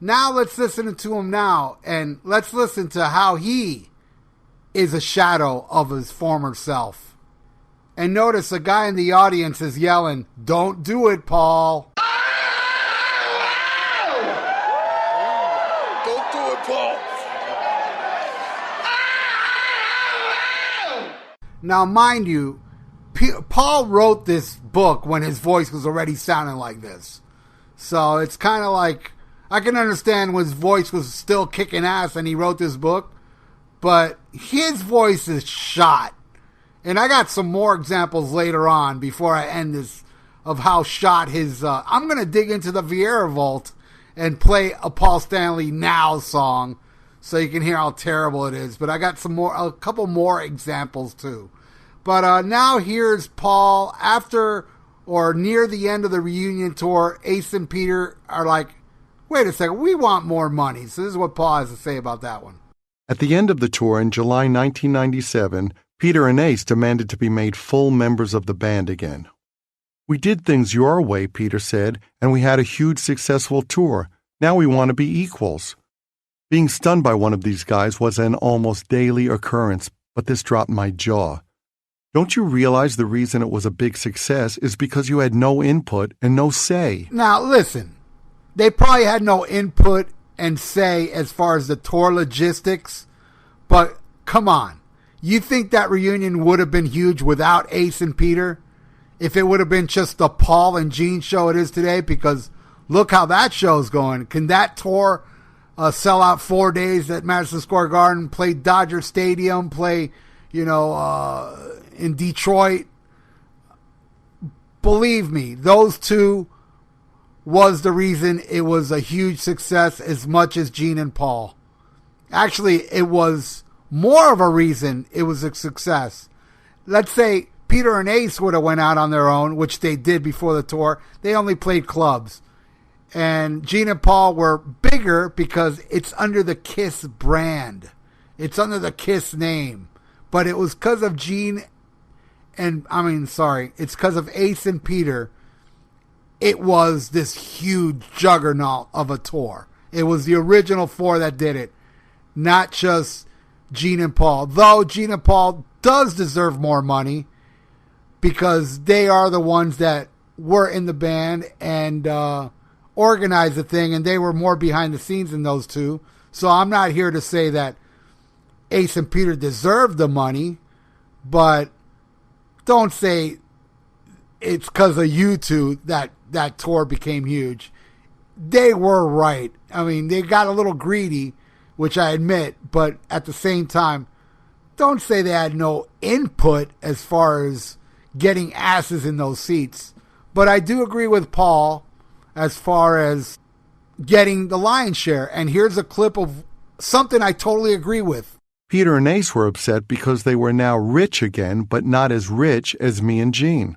Now let's listen to him now, and let's listen to how he is a shadow of his former self. And notice a guy in the audience is yelling, "Don't do it, Paul." Don't do it, Paul. Now, mind you, Paul wrote this book when his voice was already sounding like this. So it's kind of like, I can understand when his voice was still kicking ass and he wrote this book, but his voice is shot. And I got some more examples later on before I end this of how shot his... I'm going to dig into the Vieira Vault and play a Paul Stanley Now song so you can hear how terrible it is. But I got a couple more examples too. But now here's Paul after or near the end of the reunion tour. Ace and Peter are like, wait a second, we want more money. So this is what Paul has to say about that one. At the end of the tour in July 1997, Peter and Ace demanded to be made full members of the band again. "We did things your way," Peter said, "and we had a huge successful tour. Now we want to be equals." Being stunned by one of these guys was an almost daily occurrence, but this dropped my jaw. Don't you realize the reason it was a big success is because you had no input and no say? Now, listen. They probably had no input and say as far as the tour logistics, but come on. You think that reunion would have been huge without Ace and Peter? If it would have been just the Paul and Gene show it is today? Because look how that show's going. Can that tour sell out 4 days at Madison Square Garden, play Dodger Stadium, play, in Detroit? Believe me, those two was the reason it was a huge success as much as Gene and Paul. Actually, it was more of a reason it was a success. Let's say Peter and Ace would have went out on their own, which they did before the tour. They only played clubs. And Gene and Paul were bigger because it's under the Kiss brand. It's under the Kiss name. But it was because of it's because of Ace and Peter. It was this huge juggernaut of a tour. It was the original four that did it, not just Gene and Paul. Though Gene and Paul does deserve more money because they are the ones that were in the band and organized the thing, and they were more behind the scenes than those two. So I'm not here to say that Ace and Peter deserve the money, but don't say it's because of you two that tour became huge. They were right. I mean, they got a little greedy, which I admit, but at the same time, don't say they had no input as far as getting asses in those seats. But I do agree with Paul as far as getting the lion's share. And here's a clip of something I totally agree with. Peter and Ace were upset because they were now rich again, but not as rich as me and Gene.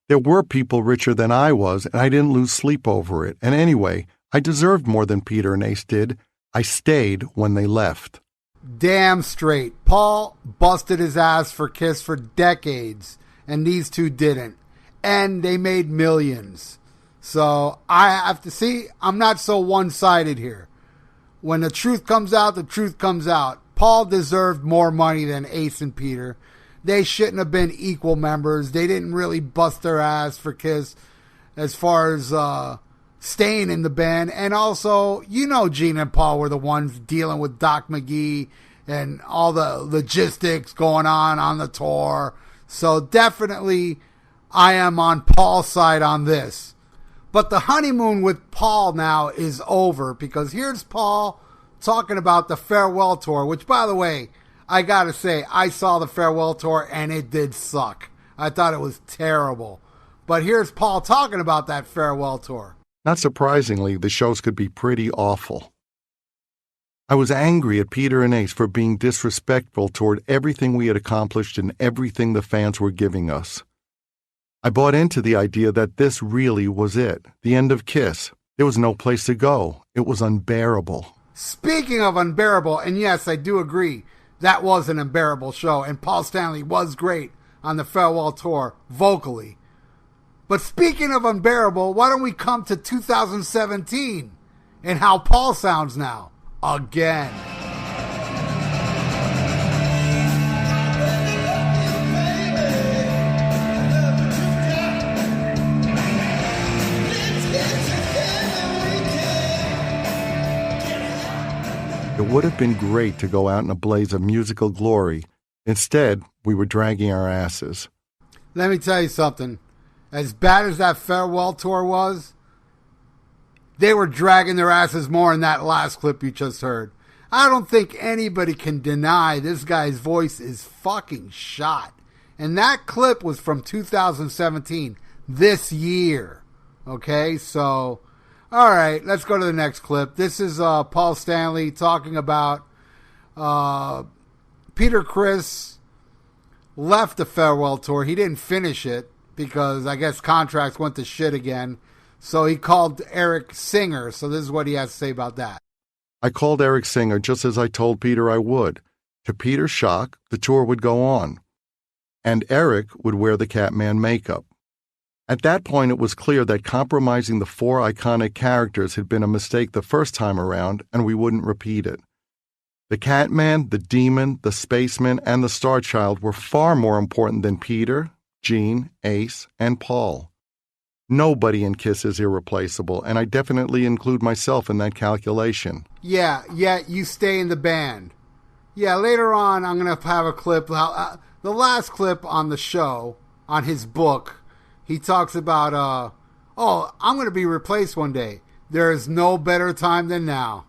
There were people richer than I was, and I didn't lose sleep over it. And anyway, I deserved more than Peter and Ace did. I stayed when they left. Damn straight. Paul busted his ass for Kiss for decades, and these two didn't. and they made millions. So I have to see, I'm not so one-sided here. When the truth comes out, the truth comes out. Paul deserved more money than Ace and Peter. They shouldn't have been equal members. They didn't really bust their ass for Kiss as far as staying in the band. And also, Gene and Paul were the ones dealing with Doc McGee and all the logistics going on the tour. So definitely I am on Paul's side on this. But the honeymoon with Paul now is over, because here's Paul talking about the farewell tour, which, by the way, I gotta say, I saw the farewell tour and it did suck. I thought it was terrible. But here's Paul talking about that farewell tour. Not surprisingly, the shows could be pretty awful. I was angry at Peter and Ace for being disrespectful toward everything we had accomplished and everything the fans were giving us. I bought into the idea that this really was it, the end of Kiss. There was no place to go. It was unbearable. Speaking of unbearable, and yes, I do agree, that was an unbearable show, and Paul Stanley was great on the farewell tour, vocally. But speaking of unbearable, why don't we come to 2017 and how Paul sounds now? Again. It would have been great to go out in a blaze of musical glory. Instead, we were dragging our asses. Let me tell you something. As bad as that farewell tour was, they were dragging their asses more in that last clip you just heard. I don't think anybody can deny this guy's voice is fucking shot. And that clip was from 2017, this year. Okay, so... all right, let's go to the next clip. This is Paul Stanley talking about Peter Criss left the farewell tour. He didn't finish it because I guess contracts went to shit again. So he called Eric Singer. So this is what he has to say about that. I called Eric Singer just as I told Peter I would. To Peter's shock, the tour would go on. And Eric would wear the Catman makeup. At that point, it was clear that compromising the four iconic characters had been a mistake the first time around, and we wouldn't repeat it. The Catman, the Demon, the Spaceman, and the Star Child were far more important than Peter, Gene, Ace, and Paul. Nobody in Kiss is irreplaceable, and I definitely include myself in that calculation. Yeah, you stay in the band. Yeah, later on, I'm going to have a clip. The last clip on the show, on his book, he talks about, I'm going to be replaced one day. There is no better time than now.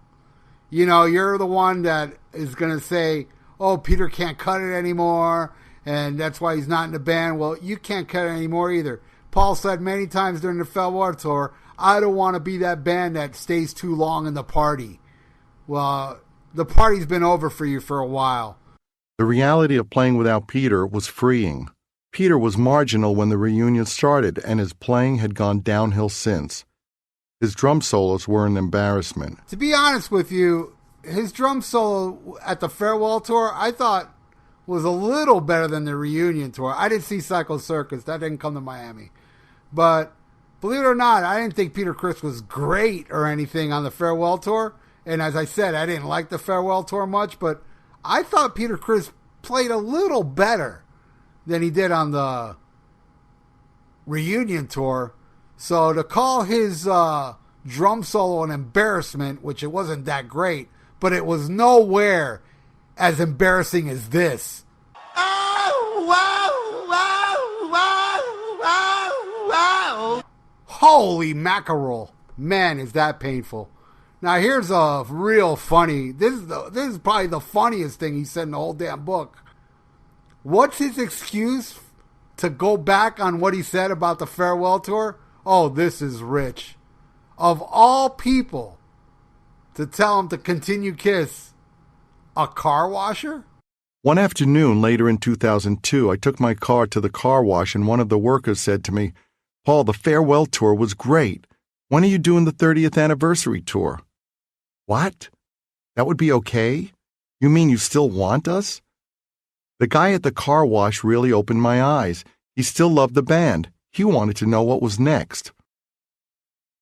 You're the one that is going to say, oh, Peter can't cut it anymore, and that's why he's not in the band. Well, you can't cut it anymore either. Paul said many times during the farewell tour, I don't want to be that band that stays too long in the party. Well, the party's been over for you for a while. The reality of playing without Peter was freeing. Peter was marginal when the reunion started, and his playing had gone downhill since. His drum solos were an embarrassment. To be honest with you, his drum solo at the farewell tour, I thought was a little better than the reunion tour. I didn't see Psycho Circus. That didn't come to Miami. But believe it or not, I didn't think Peter Criss was great or anything on the farewell tour. And as I said, I didn't like the farewell tour much, but I thought Peter Criss played a little better than he did on the reunion tour. So to call his drum solo an embarrassment, which it wasn't that great, but it was nowhere as embarrassing as this. Oh, wow, wow, wow, wow, wow. Holy mackerel. Man, is that painful. Now here's a real funny, this is probably the funniest thing he said in the whole damn book. What's his excuse to go back on what he said about the farewell tour? Oh, this is rich. Of all people to tell him to continue Kiss, a car washer? One afternoon later in 2002, I took my car to the car wash and one of the workers said to me, Paul, the farewell tour was great. When are you doing the 30th anniversary tour? What? That would be okay? You mean you still want us? The guy at the car wash really opened my eyes. He still loved the band. He wanted to know what was next.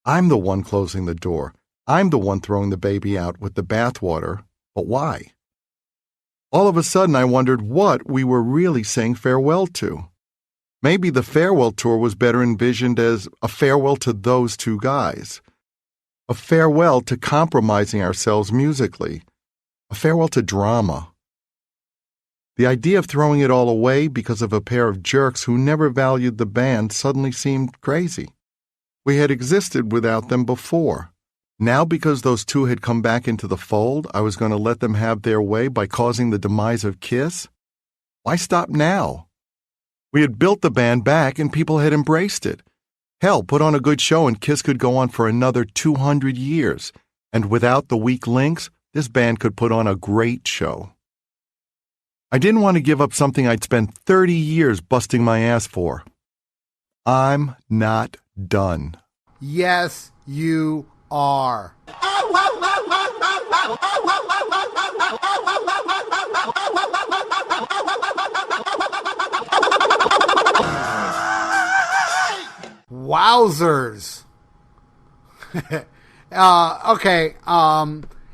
I'm the one closing the door. I'm the one throwing the baby out with the bathwater. But why? All of a sudden, I wondered what we were really saying farewell to. Maybe the farewell tour was better envisioned as a farewell to those two guys. A farewell to compromising ourselves musically. A farewell to drama. The idea of throwing it all away because of a pair of jerks who never valued the band suddenly seemed crazy. We had existed without them before. Now, because those two had come back into the fold, I was going to let them have their way by causing the demise of Kiss? Why stop now? We had built the band back and people had embraced it. Hell, put on a good show and Kiss could go on for another 200 years. And without the weak links, this band could put on a great show. I didn't want to give up something I'd spent 30 years busting my ass for. I'm not done. Yes, you are. Wowzers. Okay.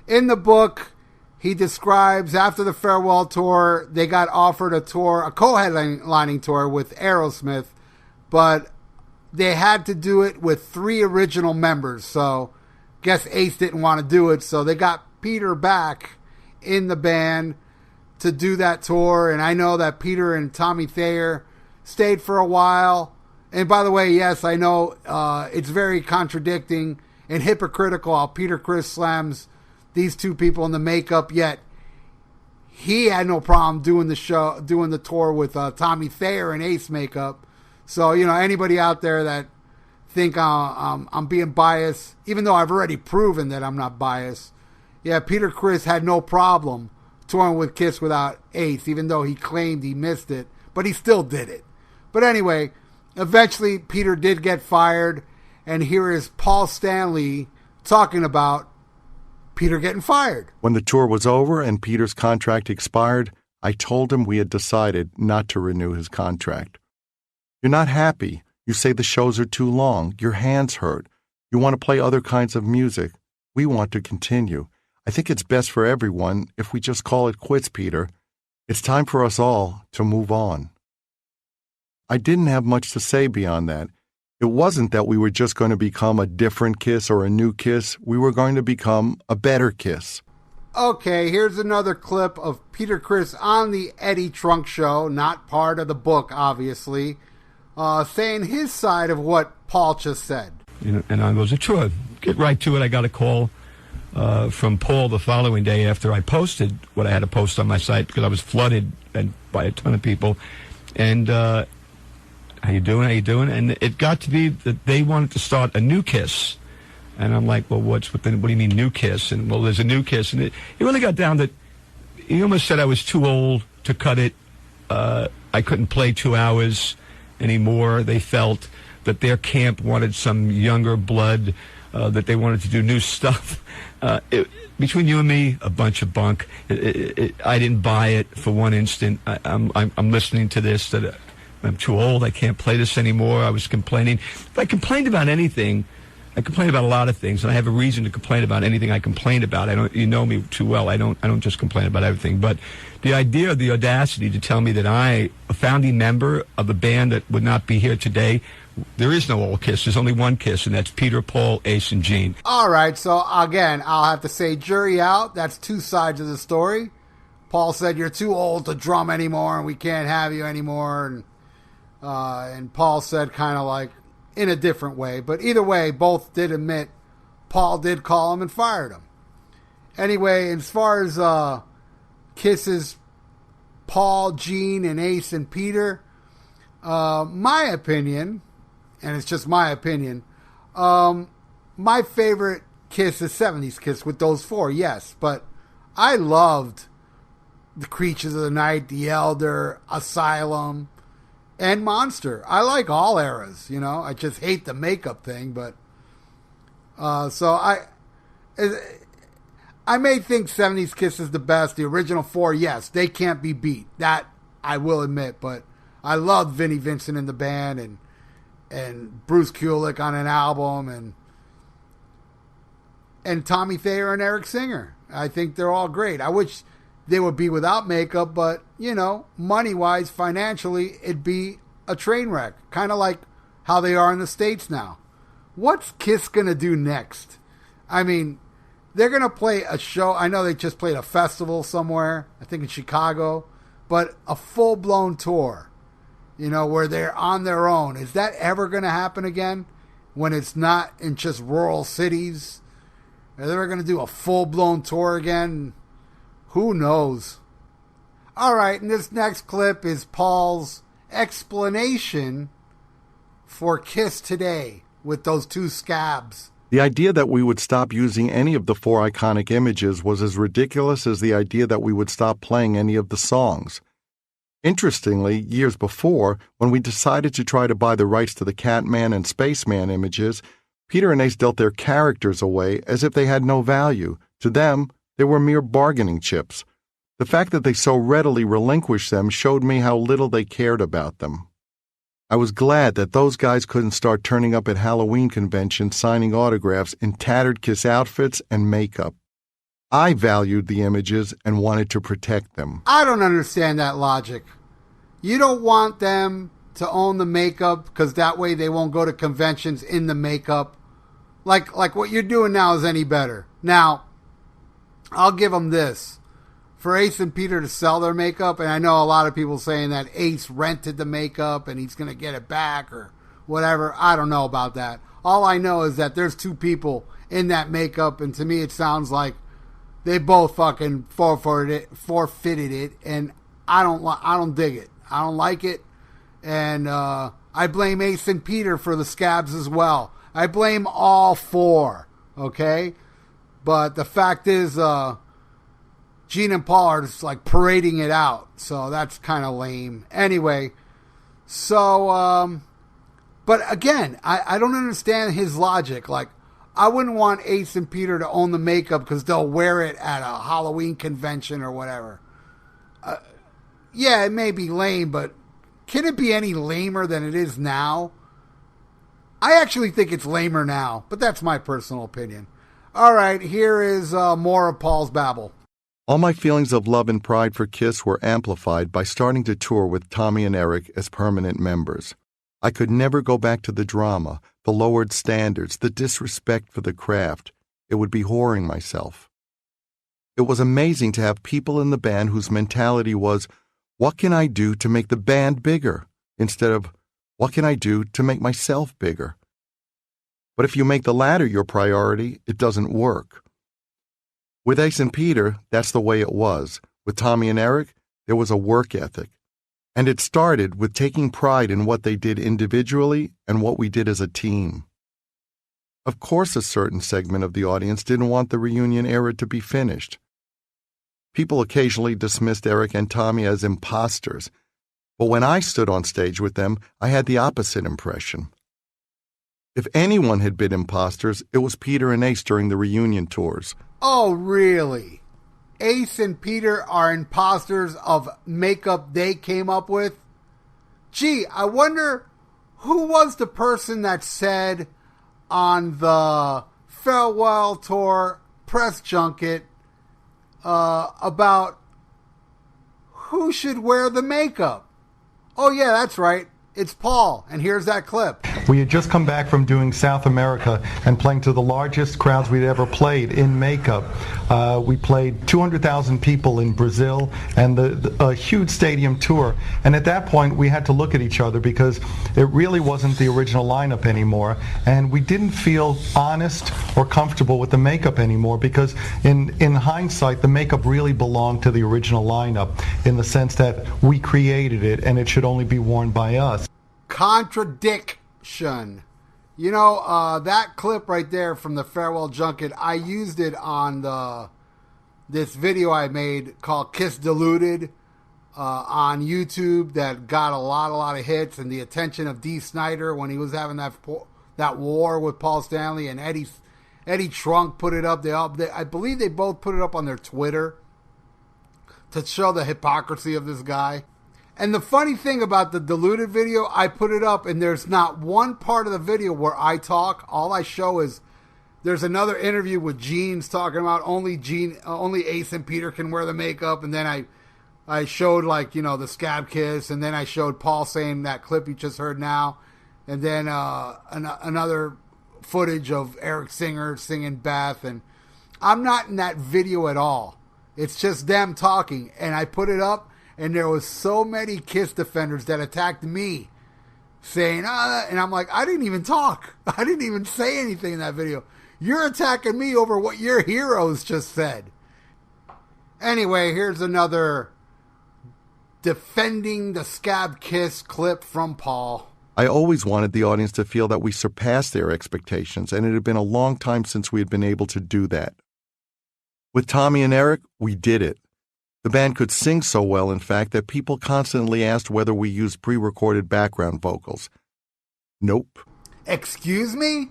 In the book, he describes after the farewell tour, they got offered a tour, a co-headlining tour with Aerosmith, but they had to do it with 3 original members. So, guess Ace didn't want to do it, so they got Peter back in the band to do that tour. And I know that Peter and Tommy Thayer stayed for a while. And by the way, yes, I know it's very contradicting and hypocritical how Peter Criss slams these two people in the makeup, yet he had no problem doing the tour with Tommy Thayer and Ace makeup. So, anybody out there that think I'm being biased, even though I've already proven that I'm not biased, yeah, Peter Criss had no problem touring with Kiss without Ace, even though he claimed he missed it, but he still did it. But anyway, eventually Peter did get fired, and here is Paul Stanley talking about Peter getting fired. When the tour was over and Peter's contract expired, I told him we had decided not to renew his contract. You're not happy. You say the shows are too long. Your hands hurt. You want to play other kinds of music. We want to continue. I think it's best for everyone if we just call it quits, Peter. It's time for us all to move on. I didn't have much to say beyond that. It wasn't that we were just going to become a different Kiss or a new Kiss. We were going to become a better Kiss. Okay, here's another clip of Peter Criss on the Eddie Trunk Show, not part of the book, obviously, saying his side of what Paul just said. And I was sure, get right to it. I got a call from Paul the following day after I posted what I had to post on my site because I was flooded by a ton of people. And how you doing? And it got to be that they wanted to start a new Kiss. And I'm like, well, what do you mean new Kiss? And, well, there's a new Kiss. And it really got down that he almost said I was too old to cut it. I couldn't play 2 hours anymore. They felt that their camp wanted some younger blood, that they wanted to do new stuff. Between you and me, a bunch of bunk. I didn't buy it for one instant. I'm listening to this, that I'm too old. I can't play this anymore. I was complaining. If I complained about anything, I complain about a lot of things, and I have a reason to complain about anything I complain about. You know me too well. I don't just complain about everything. But the idea, the audacity to tell me that I, a founding member of a band that would not be here today, there is no old Kiss. There's only one Kiss, and that's Peter, Paul, Ace, and Gene. All right, so again, I'll have to say jury out. That's two sides of the story. Paul said you're too old to drum anymore, and we can't have you anymore. And Paul said kind of like in a different way. But either way, both did admit Paul did call him and fired him. Anyway, as far as Kiss's Paul, Gene, and Ace and Peter, my opinion, and it's just my opinion, my favorite Kiss is 70s Kiss with those four, yes. But I loved the Creatures of the Night, The Elder, Asylum, and Monster. I like all eras, I just hate the makeup thing, but so I may think 70s Kiss is the best. The original four, yes, they can't be beat. That I will admit, but I loved Vinnie Vincent in the band, and and Bruce Kulick on an album, and Tommy Thayer and Eric Singer. I think they're all great. I wish they would be without makeup, but, you know, money-wise, financially, it'd be a train wreck. Kind of like how they are in the States now. What's Kiss going to do next? I mean, they're going to play a show. I know they just played a festival somewhere, I think in Chicago, but a full-blown tour, you know, where they're on their own. Is that ever going to happen again when it's not in just rural cities? Are they ever going to do a full-blown tour again? Who knows? All right, and this next clip is Paul's explanation for Kiss today with those two scabs. The idea that we would stop using any of the 4 iconic images was as ridiculous as the idea that we would stop playing any of the songs. Interestingly, years before, when we decided to try to buy the rights to the Catman and Spaceman images, Peter and Ace dealt their characters away as if they had no value. To them, they were mere bargaining chips. The fact that they so readily relinquished them showed me how little they cared about them. I was glad that those guys couldn't start turning up at Halloween conventions signing autographs in tattered Kiss outfits and makeup. I valued the images and wanted to protect them. I don't understand that logic. You don't want them to own the makeup because that way they won't go to conventions in the makeup. Like what you're doing now is any better. Now, I'll give them this. For Ace and Peter to sell their makeup, and I know a lot of people saying that Ace rented the makeup and he's going to get it back or whatever. I don't know about that. All I know is that there's 2 people in that makeup, and to me it sounds like they both fucking forfeited it, and I don't dig it. I don't like it, and I blame Ace and Peter for the scabs as well. I blame all 4, okay? But the fact is, Gene and Paul are just like parading it out, so that's kind of lame. Anyway, so, but again, I don't understand his logic. Like, I wouldn't want Ace and Peter to own the makeup because they'll wear it at a Halloween convention or whatever. Yeah, it may be lame, but can it be any lamer than it is now? I actually think it's lamer now, but that's my personal opinion. All right, here is more of Paul's babble. All my feelings of love and pride for Kiss were amplified by starting to tour with Tommy and Eric as permanent members. I could never go back to the drama, the lowered standards, the disrespect for the craft. It would be whoring myself. It was amazing to have people in the band whose mentality was, what can I do to make the band bigger? Instead of, what can I do to make myself bigger? But if you make the latter your priority, it doesn't work. With Ace and Peter, that's the way it was. With Tommy and Eric, there was a work ethic. And it started with taking pride in what they did individually and what we did as a team. Of course, a certain segment of the audience didn't want the reunion era to be finished. People occasionally dismissed Eric and Tommy as imposters, but when I stood on stage with them, I had the opposite impression. If anyone had been imposters, it was Peter and Ace during the reunion tours. Oh, really? Ace and Peter are imposters of makeup they came up with? Gee, I wonder who was the person that said on the farewell tour press junket about who should wear the makeup. Oh, yeah, that's right. It's Paul, and here's that clip. We had just come back from doing South America and playing to the largest crowds we'd ever played in makeup. We played 200,000 people in Brazil and a huge stadium tour. And at that point, we had to look at each other because it really wasn't the original lineup anymore. And we didn't feel honest or comfortable with the makeup anymore because in hindsight, the makeup really belonged to the original lineup in the sense that we created it and it should only be worn by us. Contradiction. You know, that clip right there from the farewell junket, I used it on this video I made called Kiss Deluded on YouTube that got a lot of hits and the attention of Dee Snider when he was having that war with Paul Stanley, and Eddie Trunk put it up. I believe they both put it up on their Twitter to show the hypocrisy of this guy. And the funny thing about the diluted video, I put it up and there's not one part of the video where I talk. All I show is there's another interview with Gene's talking about only Ace and Peter can wear the makeup. And then I showed the scab kiss. And then I showed Paul saying that clip you just heard now. And then another footage of Eric Singer singing Beth. And I'm not in that video at all. It's just them talking. And I put it up. And there was so many Kiss defenders that attacked me, saying, and I'm like, I didn't even talk. I didn't even say anything in that video. You're attacking me over what your heroes just said. Anyway, here's another defending the scab kiss clip from Paul. I always wanted the audience to feel that we surpassed their expectations, and it had been a long time since we had been able to do that. With Tommy and Eric, we did it. The band could sing so well, in fact, that people constantly asked whether we used pre-recorded background vocals. Nope. Excuse me?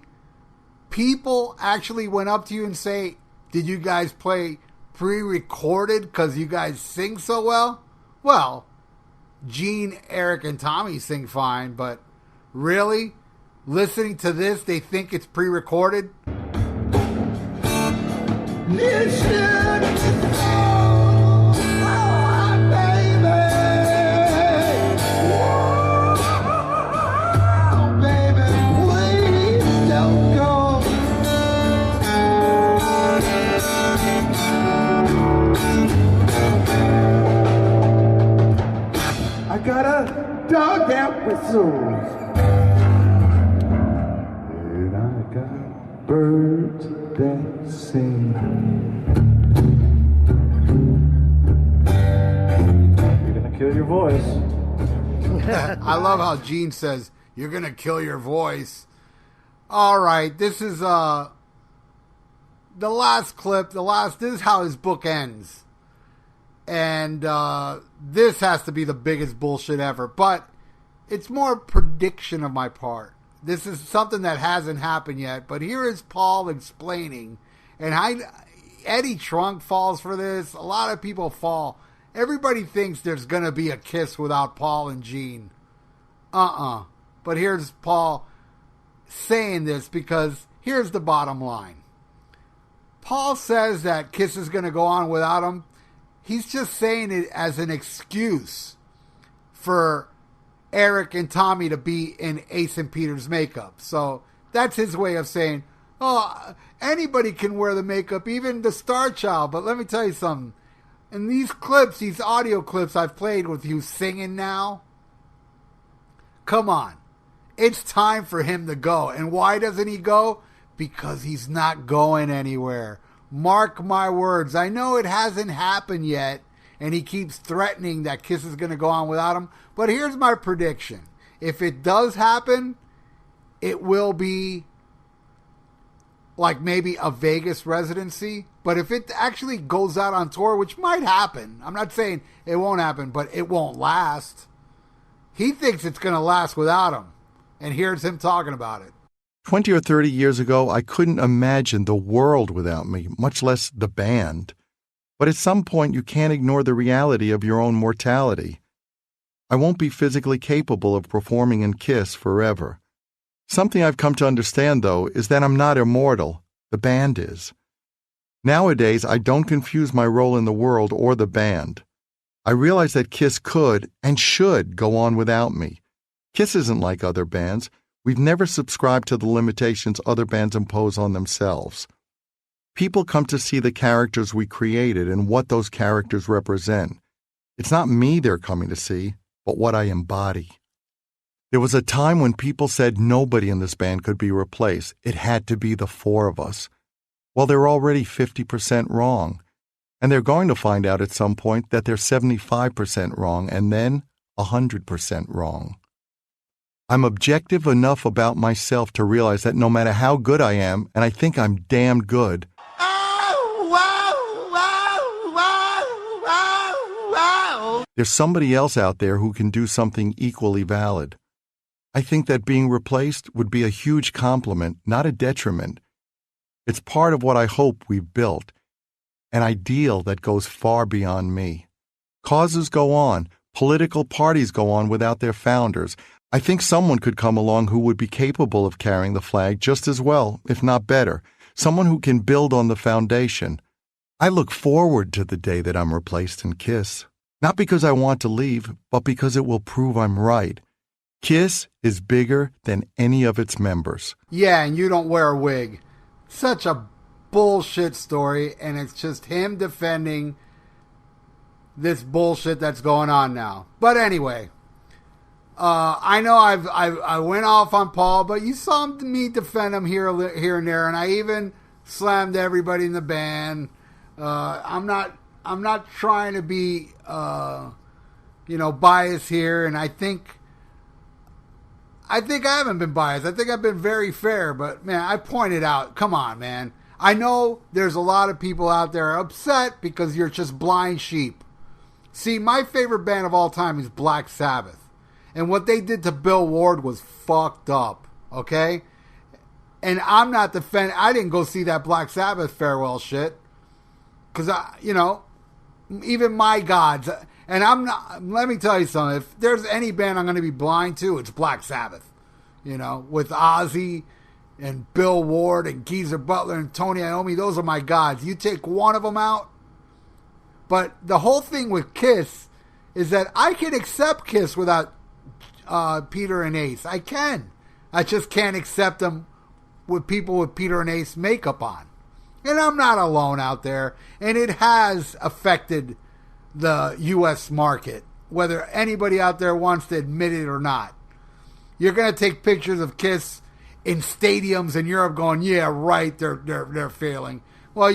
People actually went up to you and say, did you guys play pre-recorded because you guys sing so well? Well, Gene, Eric, and Tommy sing fine, but really? Listening to this, they think it's pre-recorded? I got a dog that whistles, and I got birds that sing. You're gonna kill your voice. I love how Gene says, you're gonna kill your voice. Alright, this is the last clip. This is how his book ends. And this has to be the biggest bullshit ever. But it's more prediction of my part. This is something that hasn't happened yet. But here is Paul explaining. And Eddie Trunk falls for this. A lot of people fall. Everybody thinks there's going to be a kiss without Paul and Gene. But here's Paul saying this because here's the bottom line. Paul says that Kiss is going to go on without him. He's just saying it as an excuse for Eric and Tommy to be in Ace and Peter's makeup. So that's his way of saying, anybody can wear the makeup, even the Star Child. But let me tell you something. In these clips, these audio clips I've played with you singing now, come on. It's time for him to go. And why doesn't he go? Because he's not going anywhere. Mark my words. I know it hasn't happened yet, and he keeps threatening that Kiss is going to go on without him. But here's my prediction. If it does happen, it will be like maybe a Vegas residency. But if it actually goes out on tour, which might happen, I'm not saying it won't happen, but it won't last. He thinks it's going to last without him. And here's him talking about it. 20 or 30 years ago, I couldn't imagine the world without me, much less the band. But at some point, you can't ignore the reality of your own mortality. I won't be physically capable of performing in Kiss forever. Something I've come to understand, though, is that I'm not immortal. The band is. Nowadays, I don't confuse my role in the world or the band. I realize that Kiss could and should go on without me. Kiss isn't like other bands. We've never subscribed to the limitations other bands impose on themselves. People come to see the characters we created and what those characters represent. It's not me they're coming to see, but what I embody. There was a time when people said nobody in this band could be replaced. It had to be the four of us. Well, they're already 50% wrong. And they're going to find out at some point that they're 75% wrong and then 100% wrong. I'm objective enough about myself to realize that no matter how good I am, and I think I'm damn good, there's somebody else out there who can do something equally valid. I think that being replaced would be a huge compliment, not a detriment. It's part of what I hope we've built, an ideal that goes far beyond me. Causes go on, Political parties go on without their founders. I think someone could come along who would be capable of carrying the flag just as well, if not better. Someone who can build on the foundation. I look forward to the day that I'm replaced in KISS. Not because I want to leave, but because it will prove I'm right. KISS is bigger than any of its members. Yeah, and you don't wear a wig. Such a bullshit story, and it's just him defending this bullshit that's going on now. But anyway, I know I went off on Paul, but you saw me defend him here and there, and I even slammed everybody in the band. I'm not trying to be biased here, and I think I haven't been biased. I think I've been very fair, but man, I pointed out, come on, man. I know there's a lot of people out there upset because you're just blind sheep. See, my favorite band of all time is Black Sabbath. And what they did to Bill Ward was fucked up, okay? And I'm not defending, I didn't go see that Black Sabbath farewell shit. Because, even my gods, and I'm not, let me tell you something, if there's any band I'm going to be blind to, it's Black Sabbath. With Ozzy and Bill Ward and Geezer Butler and Tony Iommi, those are my gods. You take one of them out. But the whole thing with KISS is that I can accept KISS without Peter and Ace. I can. I just can't accept them with people with Peter and Ace makeup on. And I'm not alone out there. And it has affected the U.S. market, whether anybody out there wants to admit it or not. You're going to take pictures of KISS in stadiums in Europe going, yeah, right, they're failing. Well,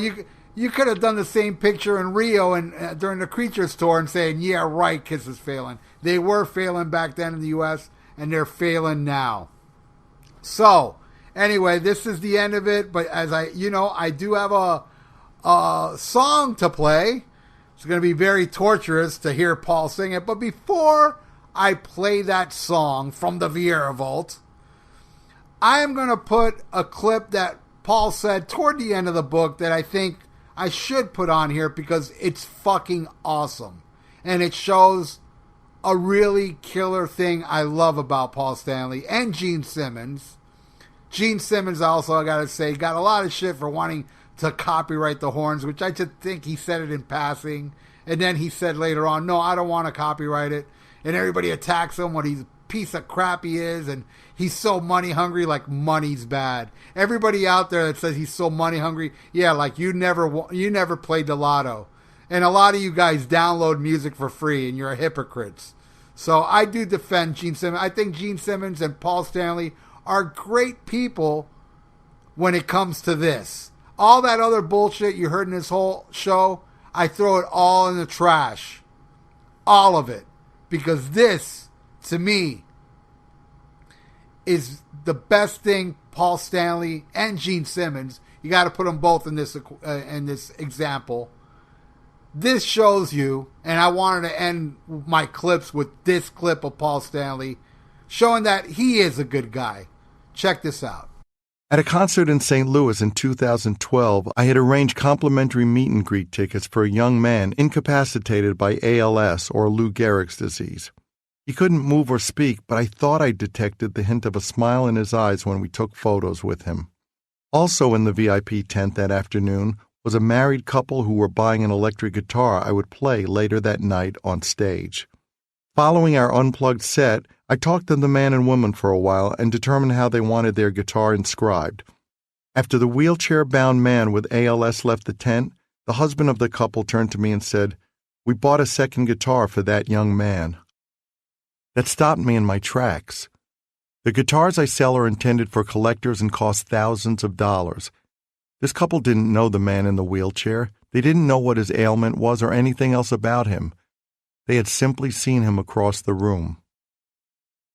you could have done the same picture in Rio and during the Creatures tour and saying, yeah, right, KISS is failing. They were failing back then in the U.S., and they're failing now. So, anyway, this is the end of it, but as I do have a song to play. It's going to be very torturous to hear Paul sing it, but before I play that song from the Vieira Vault, I am going to put a clip that Paul said toward the end of the book that I think I should put on here because it's fucking awesome. And it shows a really killer thing I love about Paul Stanley and Gene Simmons. Gene Simmons also, I gotta say, got a lot of shit for wanting to copyright the horns, which I just think he said it in passing. And then he said later on, no, I don't want to copyright it. And everybody attacks him what he's a piece of crap he is. And he's so money hungry, like money's bad. Everybody out there that says he's so money hungry, yeah, like you never played the lotto. And a lot of you guys download music for free and you're hypocrites. So I do defend Gene Simmons. I think Gene Simmons and Paul Stanley are great people when it comes to this. All that other bullshit you heard in this whole show, I throw it all in the trash. All of it. Because this, to me, is the best thing Paul Stanley and Gene Simmons, you got to put them both in this example. This shows you, and I wanted to end my clips with this clip of Paul Stanley, showing that he is a good guy. Check this out. At a concert in St. Louis in 2012, I had arranged complimentary meet and greet tickets for a young man incapacitated by ALS or Lou Gehrig's disease. He couldn't move or speak, but I thought I detected the hint of a smile in his eyes when we took photos with him. Also in the VIP tent that afternoon was a married couple who were buying an electric guitar I would play later that night on stage. Following our unplugged set, I talked to the man and woman for a while and determined how they wanted their guitar inscribed. After the wheelchair-bound man with ALS left the tent, the husband of the couple turned to me and said, "We bought a second guitar for that young man." That stopped me in my tracks. The guitars I sell are intended for collectors and cost thousands of dollars. This couple didn't know the man in the wheelchair. They didn't know what his ailment was or anything else about him. They had simply seen him across the room.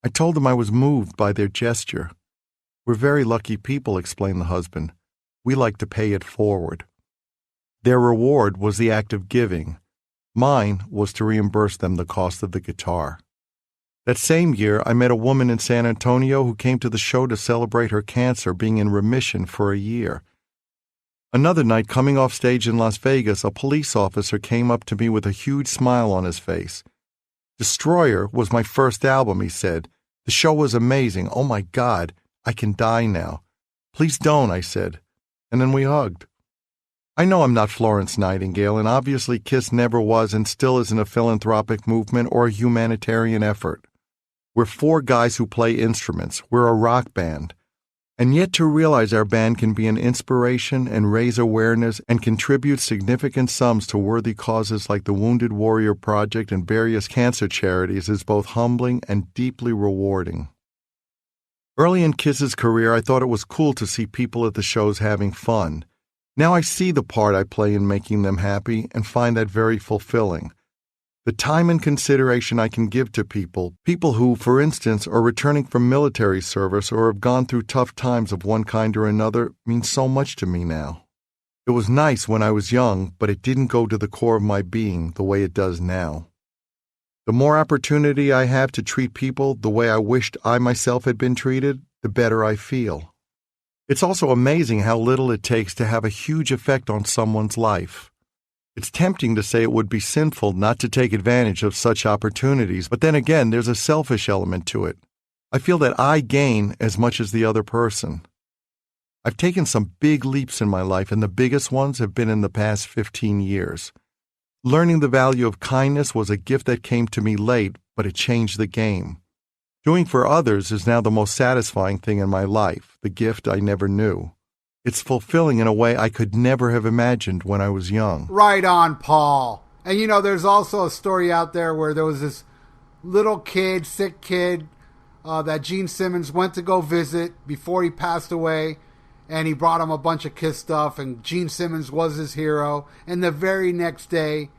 I told them I was moved by their gesture. "We're very lucky people," explained the husband. "We like to pay it forward." Their reward was the act of giving. Mine was to reimburse them the cost of the guitar. That same year, I met a woman in San Antonio who came to the show to celebrate her cancer being in remission for a year. Another night, coming off stage in Las Vegas, a police officer came up to me with a huge smile on his face. Destroyer was my first album, he said. The show was amazing. Oh my God, I can die now. Please don't, I said. And then we hugged. I know I'm not Florence Nightingale, and obviously KISS never was and still isn't a philanthropic movement or a humanitarian effort. We're 4 guys who play instruments. We're a rock band. And yet to realize our band can be an inspiration and raise awareness and contribute significant sums to worthy causes like the Wounded Warrior Project and various cancer charities is both humbling and deeply rewarding. Early in KISS's career, I thought it was cool to see people at the shows having fun. Now I see the part I play in making them happy and find that very fulfilling. The time and consideration I can give to people who, for instance, are returning from military service or have gone through tough times of one kind or another, means so much to me now. It was nice when I was young, but it didn't go to the core of my being the way it does now. The more opportunity I have to treat people the way I wished I myself had been treated, the better I feel. It's also amazing how little it takes to have a huge effect on someone's life. It's tempting to say it would be sinful not to take advantage of such opportunities, but then again, there's a selfish element to it. I feel that I gain as much as the other person. I've taken some big leaps in my life, and the biggest ones have been in the past 15 years. Learning the value of kindness was a gift that came to me late, but it changed the game. Doing for others is now the most satisfying thing in my life, the gift I never knew. It's fulfilling in a way I could never have imagined when I was young. Right on, Paul. And there's also a story out there where there was this little kid, sick kid, that Gene Simmons went to go visit before he passed away, and he brought him a bunch of KISS stuff, and Gene Simmons was his hero. And the very next day,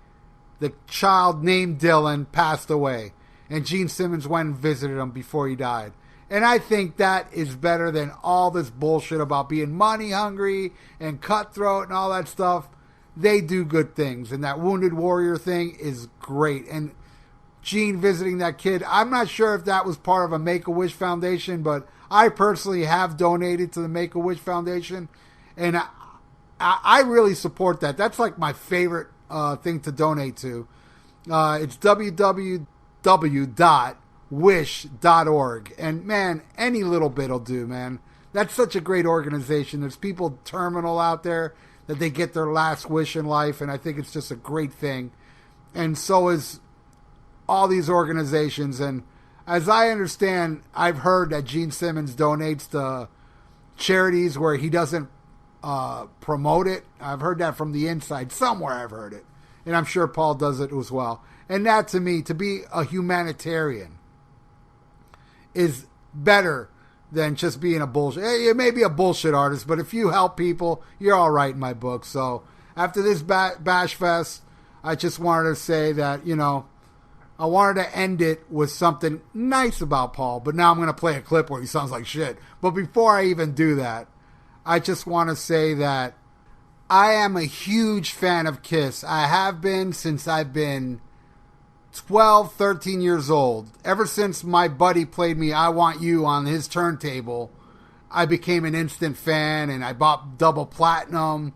the child named Dylan passed away, and Gene Simmons went and visited him before he died. And I think that is better than all this bullshit about being money hungry and cutthroat and all that stuff. They do good things, and that Wounded Warrior thing is great. And Gene visiting that kid, I'm not sure if that was part of a Make-A-Wish Foundation, but I personally have donated to the Make-A-Wish Foundation, and I really support that. That's like my favorite thing to donate to. It's www.wish.org. And man, any little bit will do, man. That's such a great organization. There's people terminal out there that they get their last wish in life, and I think it's just a great thing. And so is all these organizations. And as I understand, I've heard that Gene Simmons donates to charities where he doesn't promote it. I've heard that from the inside. Somewhere I've heard it. And I'm sure Paul does it as well. And that, to me, to be a humanitarian is better than just being a bullshit. You may be a bullshit artist, but if you help people, you're all right in my book. So after this Bash Fest, I just wanted to say that, I wanted to end it with something nice about Paul, but now I'm going to play a clip where he sounds like shit. But before I even do that, I just want to say that I am a huge fan of KISS. I have been since I've been 12, 13 years old. Ever since my buddy played me I Want You on his turntable, I became an instant fan, and I bought double platinum,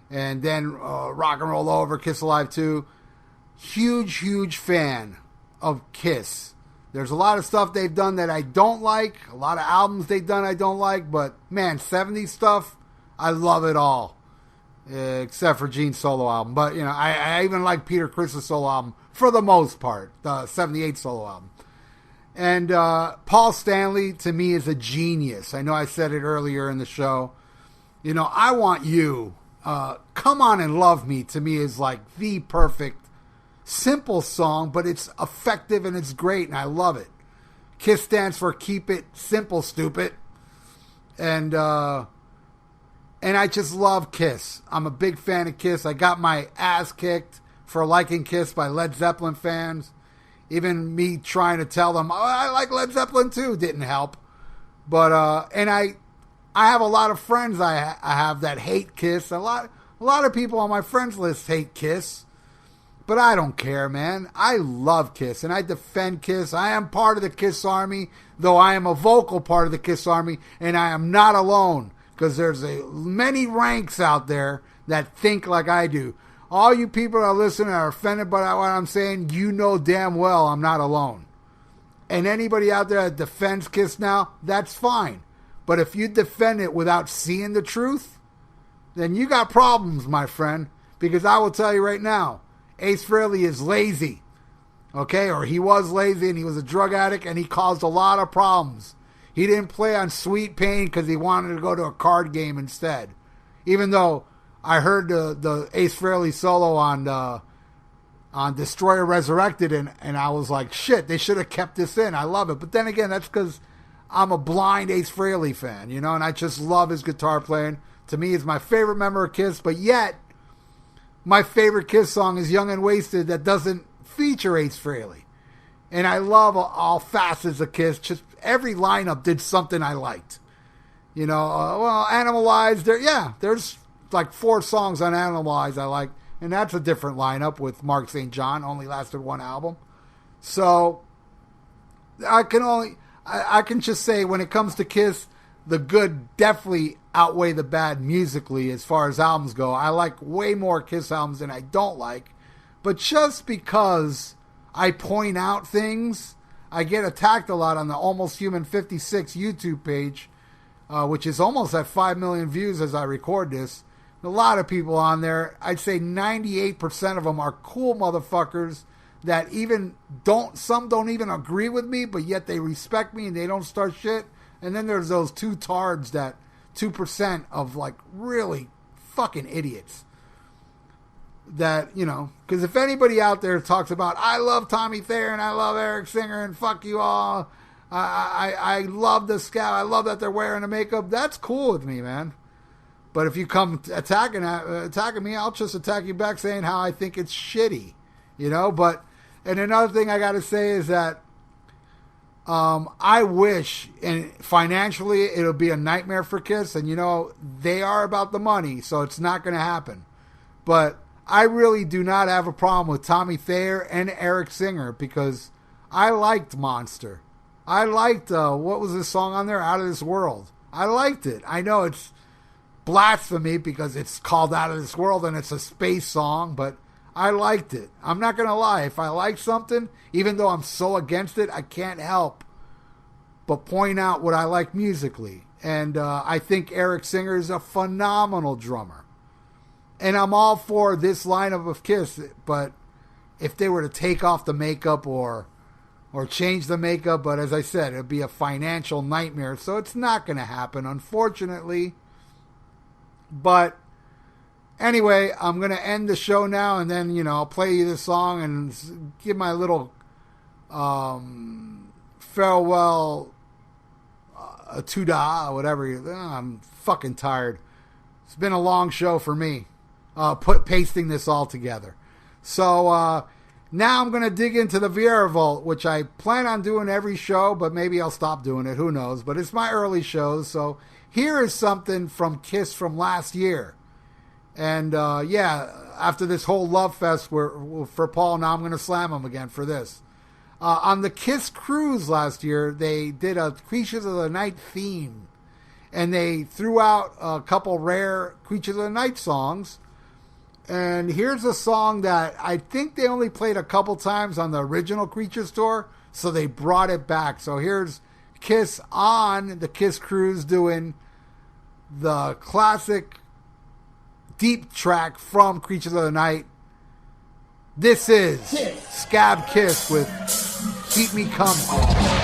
and then Rock and Roll Over, Kiss Alive 2. Huge, huge fan of KISS. There's a lot of stuff they've done that I don't like, a lot of albums they've done I don't like, but man, 70s stuff, I love it all. Except for Gene's solo album. But, I even like Peter Criss's solo album for the most part, the 78 solo album. And Paul Stanley, to me, is a genius. I know I said it earlier in the show. I Want You, Come On and Love Me, to me, is like the perfect, simple song, but it's effective and it's great, and I love it. KISS stands for Keep It Simple, Stupid. And I just love KISS. I'm a big fan of KISS. I got my ass kicked for liking KISS by Led Zeppelin fans. Even me trying to tell them, I like Led Zeppelin too, didn't help. But, and I have a lot of friends I have that hate KISS. A lot of people on my friends list hate KISS. But I don't care, man. I love KISS, and I defend KISS. I am part of the KISS Army, though I am a vocal part of the KISS Army, and I am not alone. Because there's many ranks out there that think like I do. all you people that are listening are offended by what I'm saying, you know damn well I'm not alone. And anybody out there that defends Kiss now, that's fine. But if you defend it without seeing the truth, then you got problems, my friend. Because I will tell you right now, Ace Frehley is lazy. Okay? Or he was lazy and he was a drug addict and he caused a lot of problems. He didn't play on Sweet Pain because he wanted to go to a card game instead. Even though I heard the Ace Frehley solo on Destroyer Resurrected and I was like, shit, they should have kept this in. I love it. But then again, that's because I'm a blind Ace Frehley fan, you know, and I just love his guitar playing. To me, he's my favorite member of Kiss, but yet my favorite Kiss song is Young and Wasted that doesn't feature Ace Frehley. And I love all facets of Kiss. Just every lineup did something I liked. You know, Animalize, there's like 4 songs on Animalize I like. And that's a different lineup with Mark St. John. Only lasted 1 album. So I can just say when it comes to Kiss, the good definitely outweigh the bad musically as far as albums go. I like way more Kiss albums than I don't like. But just because I point out things, I get attacked a lot on the Almost Human 56 YouTube page, which is almost at 5 million views as I record this. A lot of people on there. I'd say 98% of them are cool motherfuckers that some don't even agree with me, but yet they respect me and they don't start shit. And then there's those 2 tards, that 2% of like really fucking idiots. That, you know, because if anybody out there talks about, I love Tommy Thayer and I love Eric Singer and fuck you all, I love the scout, I love that they're wearing the makeup, that's cool with me, man. But if you come attacking me, I'll just attack you back saying how I think it's shitty, you know. And another thing I got to say is that I wish, and financially it'll be a nightmare for Kiss, and you know they are about the money, so it's not going to happen. But I really do not have a problem with Tommy Thayer and Eric Singer because I liked Monster. I liked what was this song on there? Out of This World. I liked it. I know it's blasphemy because it's called Out of This World and it's a space song, but I liked it. I'm not going to lie. If I like something, even though I'm so against it, I can't help but point out what I like musically. And I think Eric Singer is a phenomenal drummer. And I'm all for this lineup of Kiss, but if they were to take off the makeup or change the makeup, but as I said, it would be a financial nightmare, so it's not going to happen, unfortunately. But anyway, I'm going to end the show now, and then, you know, I'll play you this song and give my little farewell tuda, whatever. I'm fucking tired. It's been a long show for me, pasting this all together. So now I'm going to dig into the Vieira Vault, which I plan on doing every show, but maybe I'll stop doing it. Who knows? But it's my early shows, so here is something from Kiss from last year. And, after this whole love fest for Paul, now I'm going to slam him again for this. On the Kiss cruise last year, they did a Creatures of the Night theme. And they threw out a couple rare Creatures of the Night songs. And here's a song that I think they only played a couple times on the original Creatures tour, so they brought it back. So here's Kiss on the Kiss cruise doing the classic deep track from Creatures of the Night. This is Scab Kiss with Keep Me Coming. Oh,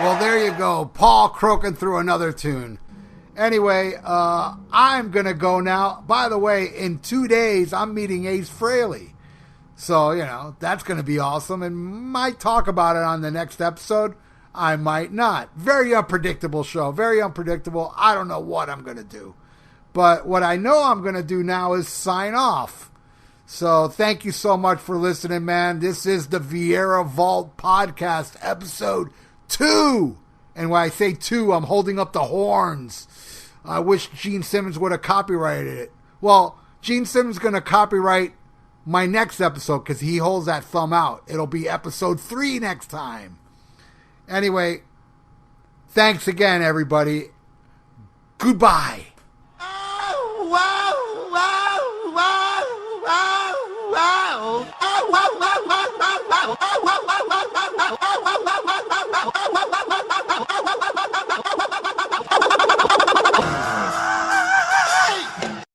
Well, there you go. Paul croaking through another tune. Anyway, I'm going to go now. By the way, in 2 days, I'm meeting Ace Frehley. So, that's going to be awesome. And might talk about it on the next episode. I might not. Very unpredictable show. Very unpredictable. I don't know what I'm going to do. But what I know I'm going to do now is sign off. So thank you so much for listening, man. This is the Vieira Vault Podcast, episode 2. And when I say 2, I'm holding up the horns. I wish Gene Simmons would have copyrighted it. Well, Gene Simmons is going to copyright my next episode because he holds that thumb out. It'll be episode 3 next time. Anyway, thanks again, everybody. Goodbye.